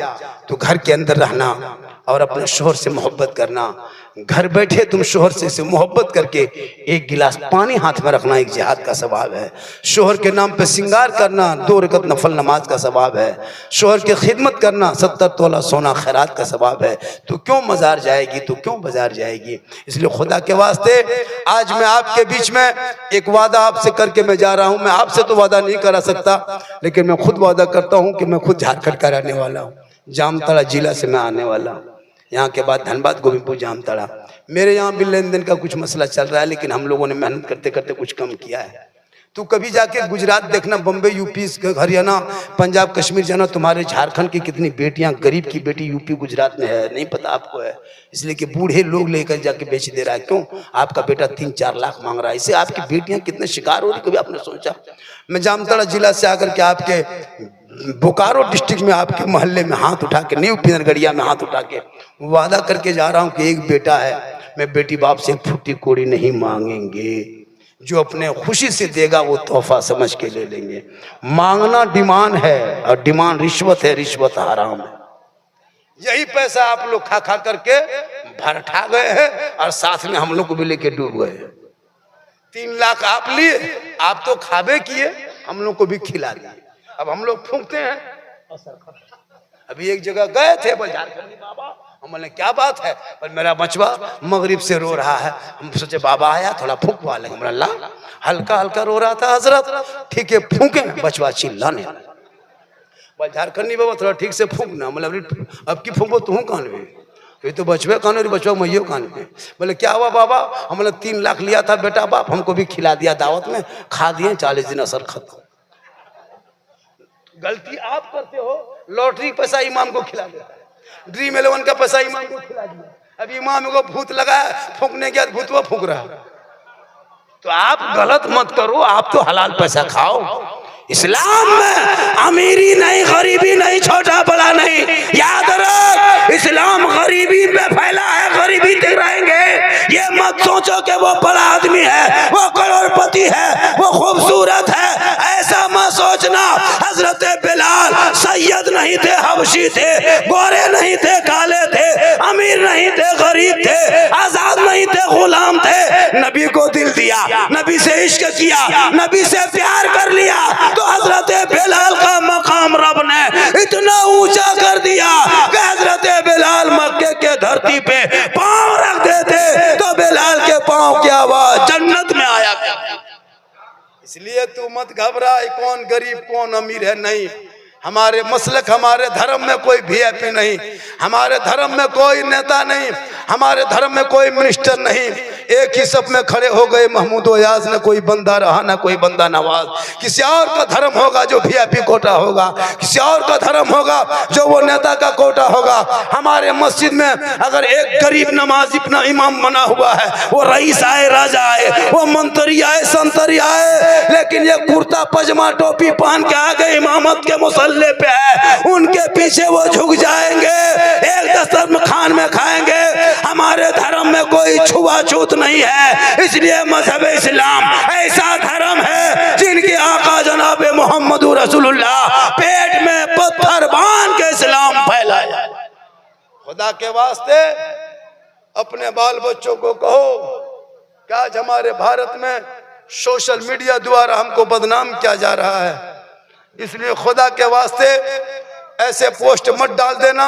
तू घर के अंदर रहना और अपने शोहर से मोहब्बत करना। घर बैठे तुम शोहर से मोहब्बत करके एक गिलास पानी हाथ में रखना एक जिहाद का सवाब है। शोहर के नाम पे सिंगार करना 2 रकत नफल नमाज का सवाब है। शोहर की खिदमत करना 70 तोला सोना खैरात का सवाब है। तो क्यों मज़ार जाएगी, तो क्यों बाजार जाएगी? इसलिए खुदा के वास्ते आज मैं आपके बीच में एक वादा आपसे करके मैं जा रहा हूँ। मैं आपसे तो वादा नहीं करा सकता, लेकिन मैं खुद वादा करता हूँ कि मैं खुद झारखंड का रहने वाला हूँ। जामताड़ा जिला से मैं आने वाला हूँ। यहाँ के बाद धनबाद, गोविंदपुर, जामताड़ा। मेरे यहाँ भी लेन देन का कुछ मसला चल रहा है, लेकिन हम लोगों ने मेहनत करते करते कुछ कम किया है। तो कभी जाके गुजरात देखना, बम्बई, यूपी, हरियाणा, पंजाब, कश्मीर जाना, तुम्हारे झारखंड की कितनी बेटियां, गरीब की बेटी यूपी गुजरात में है, नहीं पता आपको है? इसलिए कि बूढ़े लोग लेकर जाके बेच दे रहा है। क्यों? आपका बेटा 3-4 लाख मांग रहा है। इससे आपकी बेटियां कितने शिकार हो रही, कभी आपने सोचा? मैं जामताड़ा जिला से आकर के आपके बोकारो डिस्ट्रिक्ट में आपके मोहल्ले में हाथ उठा के, न्यू पिनरगढ़िया में हाथ उठा के वादा करके जा रहा हूँ कि एक बेटा है, मैं बेटी बाप से फूटी कोड़ी नहीं मांगेंगे। जो अपने खुशी से देगा वो तोहफा समझ के ले लेंगे। मांगना डिमांड है, और डिमांड रिश्वत है, रिश्वत हराम है। यही पैसा आप लोग खा खा करके भरठा गए हैं, और साथ में हम लोग को भी लेके डूब गए। 3 लाख आप लिए, आप तो खाबे किए, हम लोग को भी खिला दिए। अब हम लोग फूंकते हैं। अभी एक जगह गए थे झारखंडी बाबा, हम बोले क्या बात है, पर मेरा बचवा मगरिब से रो रहा है। हम सोचे बाबा आया थोड़ा फूंकवा लेंगे। बोला हल्का हल्का रो रहा था हजरत, ठीक है फूंके। बचवा चिल्लाने बोले झारखंडी बाबा थोड़ा ठीक से फूंकना। मतलब अब की फूंको तू कान में, ये तो बचवे कान और बचवा मैयो कान में। बोले क्या हुआ बाबा? हमने 3 लाख लिया था बेटा बाप, हमको भी खिला दिया दावत में, खा दिए, 40 दिन असर खत्म। गलती आप करते हो। लॉटरी पैसा इमाम को खिला देता है, ड्रीम 11 का पैसा इमाम को खिला दिया। अब इमाम को भूत लगा है, फूंकने के बाद भूत वो फूंक रहा है। तो आप गलत मत करो, आप तो हलाल पैसा खाओ। इस्लाम में अमीरी नहीं, गरीबी नहीं, छोटा बड़ा नहीं। याद रख, इस्लाम गरीबी पे फैला है, गरीबी तक रहेंगे। ये मत सोचो कि वो बड़ा आदमी है, वो करोड़पति है, वो खूबसूरत है, ऐसा मत सोचना, हजरत बिलाल सैयद नहीं थे, हबशी थे, गोरे नहीं थे, काले थे, अमीर नहीं थे, गरीब थे, आजाद नहीं थे, गुलाम थे। नबी को दिल दिया, नबी से इश्क किया, नबी से प्यार कर लिया, तो हजरत बिलाल का मकाम रब ने इतना ऊंचा कर दिया कि हजरत बिलाल मक्के के धरती पे पांव रख देते तो बिलाल के पांव की आवाज जन्नत में आया करती। इसलिए तू मत घबरा, कौन गरीब कौन अमीर है, नहीं। हमारे मसलक, हमारे धर्म में कोई वीआईपी नहीं, हमारे धर्म में कोई नेता नहीं, हमारे धर्म में कोई मिनिस्टर नहीं। एक ही सब में खड़े हो गए महमूद अयाज, न कोई बंदा रहा न कोई बंदा नवाज। किसी और का धर्म होगा जो वीआईपी कोटा होगा, किसी और का धर्म होगा जो वो नेता का कोटा होगा। हमारे मस्जिद में अगर एक गरीब नमाज अपना इमाम बना हुआ है, वो रईस आए, राजा आए, वो मंत्री आए, संतरी आए, लेकिन ये कुर्ता पजामा टोपी पहन के आगे इमामत के मुसल्ले पे है, उनके पीछे वो झुक जाएंगे, एक दस्तरखान में खाएंगे। हमारे धर्म में कोई छुआछूत नहीं है। इसलिए मजहब इस्लाम ऐसा धर्म है जिनके आका जनाब मोहम्मद रसूलुल्लाह पेट में पत्थर बांध के इस्लाम फैलाया। खुदा के वास्ते अपने बाल बच्चों को कहो कि आज हमारे भारत में सोशल मीडिया द्वारा हमको बदनाम किया जा रहा है, इसलिए खुदा के वास्ते ऐसे पोस्ट मत डाल देना।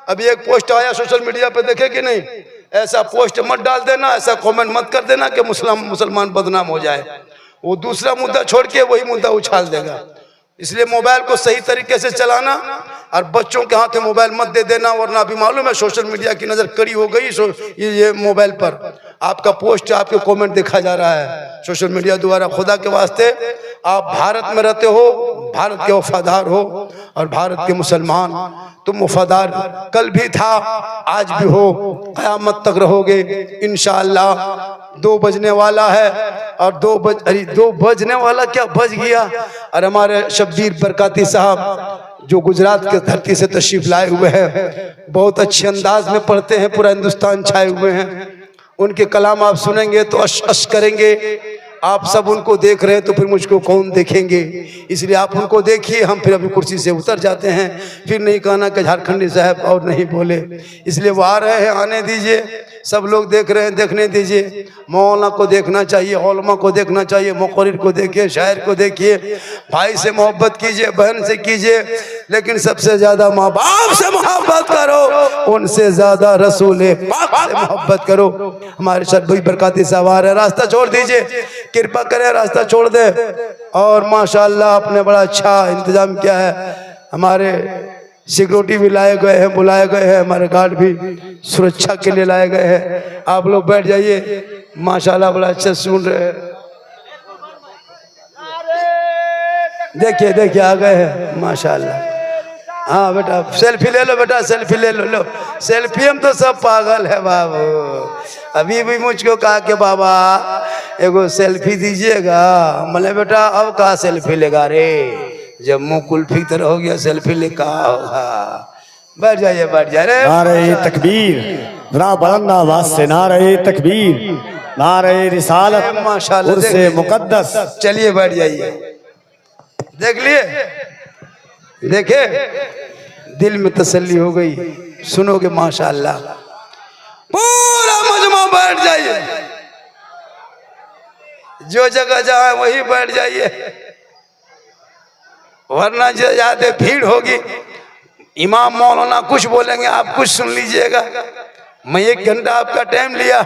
अभी एक पोस्ट आया सोशल मीडिया पे, देखे कि नहीं? ऐसा पोस्ट मत डाल देना, ऐसा कमेंट मत कर देना कि मुसलमान बदनाम हो जाए। वो दूसरा मुद्दा छोड़ के वही मुद्दा उछाल देगा। इसलिए मोबाइल को सही तरीके से चलाना और बच्चों के हाथ में मोबाइल मत दे देना, वरना अभी मालूम है सोशल मीडिया की नजर कड़ी हो गई। ये मोबाइल पर आपका पोस्ट, आपके कमेंट देखा जा रहा है सोशल मीडिया द्वारा। खुदा के वास्ते आप भारत में रहते हो, भारत के वफादार हो और भारत के मुसलमान, तुम वफादार कल भी था, आज भी हो, क़यामत तक रहोगे इंशाअल्लाह। 2 बजने वाला है और 2 बजने वाला क्या बज गया। और हमारे शब्बीर बरकाती साहब जो गुजरात के धरती से तशरीफ लाए हुए हैं, बहुत अच्छे अंदाज में पढ़ते हैं, पूरा हिंदुस्तान छाए हुए हैं। उनके कलाम आप सुनेंगे तो अश करेंगे। आप सब उनको देख रहे हैं तो फिर मुझको कौन देखेंगे, इसलिए आप उनको देखिए। हम फिर अपनी कुर्सी से उतर जाते हैं, फिर नहीं कहना कि झारखंडी साहब और नहीं बोले। इसलिए वो आ रहे हैं, आने दीजिए। सब लोग देख रहे हैं, देखने दीजिए। मौलाना को देखना चाहिए, उलमा को देखना चाहिए, मुक़र्रिर को देखिए, शायर को देखिए। भाई से मोहब्बत कीजिए, बहन से कीजिए, लेकिन सबसे ज्यादा माँ बाप से मोहब्बत करो, उनसे ज्यादा रसूल पाक से मोहब्बत करो। हमारे शब्बीर बरकाती साहब आ रहे, रास्ता छोड़ दीजिए, कृपा करें रास्ता छोड़ दे। और माशाअल्लाह आपने बड़ा अच्छा इंतजाम किया है। हमारे सिक्योरिटी भी लाए गए हैं, बुलाए गए हैं, हमारे गार्ड भी सुरक्षा के लिए लाए गए हैं। आप लोग बैठ जाइए, माशाल्लाह बड़ा अच्छा सुन रहे हैं। देखिए देखिए आ गए हैं माशाल्लाह। हाँ बेटा सेल्फी ले लो, बेटा सेल्फी ले लो। सेल्फी में तो सब पागल है बाबू। अभी भी मुझको कहा कि बाबा एगो सेल्फी दीजिएगा। मैंने बेटा अब कहाँ सेल्फी लेगा रे, जब मुंह कुल्फी तरह हो गया सेल्फी ले कहा होगा। बैठ जाइए बैठ जाइए। नारे तकबीर, जरा बुलंद आवाज से नारे तकबीर, नारे रिसालत, माशाल्लाह उर्से मुकद्दस। चलिए बैठ जाइए। देख लिए, देखे, दिल में तसल्ली हो गई। सुनोगे माशाल्लाह, पूरा मजमा बैठ जाइए। जो जगह जाए वही बैठ जाइए, वरना ज्यादा भीड़ होगी। इमाम मौलाना कुछ बोलेंगे, आप कुछ सुन लीजिएगा। मैं 1 घंटा आपका टाइम लिया,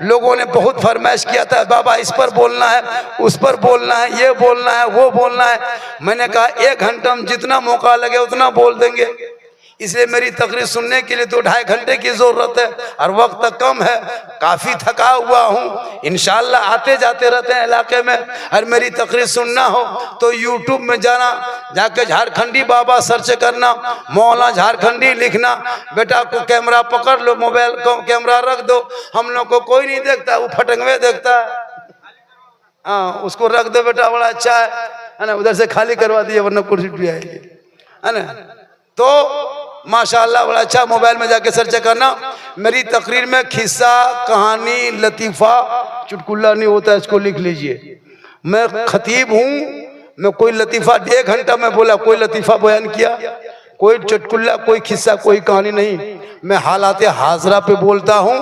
लोगों ने बहुत फरमाइश किया था, बाबा इस पर बोलना है, उस पर बोलना है, ये बोलना है, वो बोलना है। मैंने कहा 1 घंटा में जितना मौका लगे उतना बोल देंगे। इसलिए मेरी तकरीर सुनने के लिए 2-2.5 घंटे की जरूरत है और वक्त कम है। काफी थका हुआ हूँ। इंशाल्लाह आते जाते रहते हैं इलाके में। और मेरी तकरीर सुनना हो तो यूट्यूब में जाना, जाके झारखंडी बाबा सर्च करना, मौलाना झारखंडी लिखना। बेटा को कैमरा पकड़ लो, मोबाइल को कैमरा रख दो। हम लोग को कोई नहीं देखता, वो फटंगवे देखता है। हाँ उसको रख दो बेटा, बड़ा अच्छा है ना। उधर से खाली करवा दिए वरना कुर्सी टूट जाएगी, है ना। तो माशाअल्लाह बड़ा अच्छा, मोबाइल में जाके सर्च करना। मेरी तकरीर में खिस्सा, कहानी, लतीफ़ा, चुटकुला नहीं होता, इसको लिख लीजिए। मैं खतीब हूँ मैं कोई लतीफा 1 घंटा में बोला, कोई लतीफा बयान किया, कोई चुटकुला, कोई किस्सा, कोई कहानी नहीं। मैं हालात हाजरा पे बोलता हूँ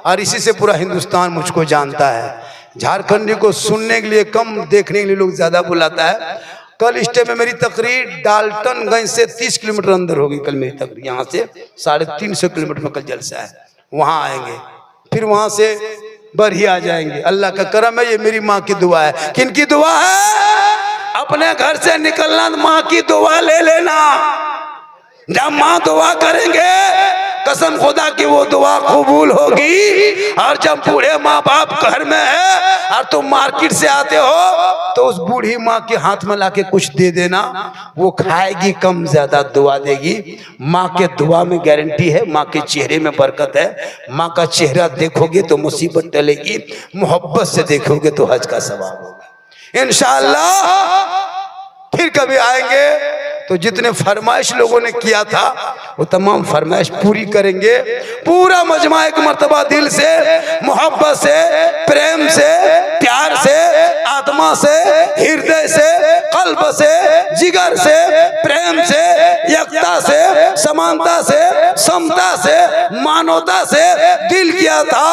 और इसी से पूरा हिंदुस्तान मुझको जानता है। झारखंडी को सुनने के लिए कम, देखने के लिए लोग ज्यादा बुलाता है। कल स्टे में मेरी तकरीर डाल्टनगंज से 30 किलोमीटर अंदर होगी। कल मेरी तकरीर यहाँ से 350 किलोमीटर में कल जलसा है, वहां आएंगे, फिर वहां से बरही आ जाएंगे। अल्लाह का करम है, ये मेरी माँ की दुआ है। किनकी दुआ है? अपने घर से निकलना माँ की दुआ ले लेना। जब माँ दुआ करेंगे कसम खुदा की वो दुआ कबूल होगी। और जब बूढ़े माँ बाप घर में है और तुम मार्केट से आते हो तो उस बूढ़ी माँ के हाथ में लाके कुछ दे देना, वो खाएगी कम ज्यादा दुआ देगी। माँ के दुआ में गारंटी है, माँ के चेहरे में बरकत है। माँ का चेहरा देखोगे तो मुसीबत टलेगी, मोहब्बत से देखोगे तो हज का सवाब होगा इंशाअल्लाह। फिर कभी आएंगे तो जितने फरमाइश लोगों ने किया था वो तमाम फरमाइश पूरी करेंगे। पूरा मजमा एक मर्तबा दिल से, मोहब्बत से, प्रेम से, प्यार से, आत्मा से, हृदय से, कल्ब से, जिगर से, प्रेम से, एकता से, समानता से, समता से, मानवता से दिल किया था।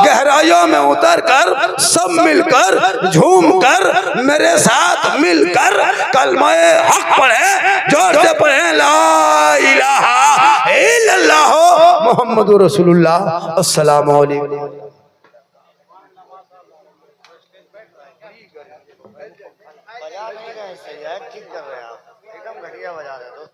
गहराइयों में उतर कर सब मिलकर झूम कर मेरे साथ मिलकर कलमाए हक पढ़े, जोर से पढ़े ला इलाहा इल्लल्लाह मुहम्मदुर रसूलुल्लाह। अस्सलामु अलैकुम। ठीक कर रहे हैं आप, एकदम घटिया बजा रहे हो।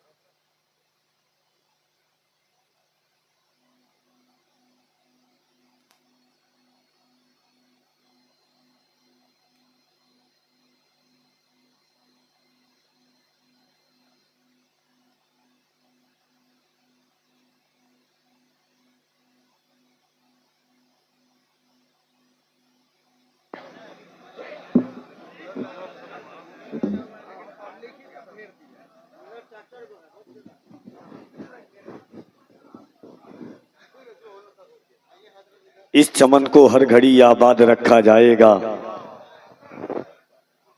इस चमन को हर घड़ी आबाद रखा जाएगा,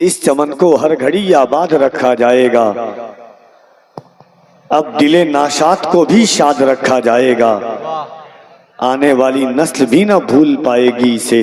इस चमन को हर घड़ी आबाद रखा जाएगा। अब दिले नाशात को भी शाद रखा जाएगा, आने वाली नस्ल भी न भूल पाएगी इसे।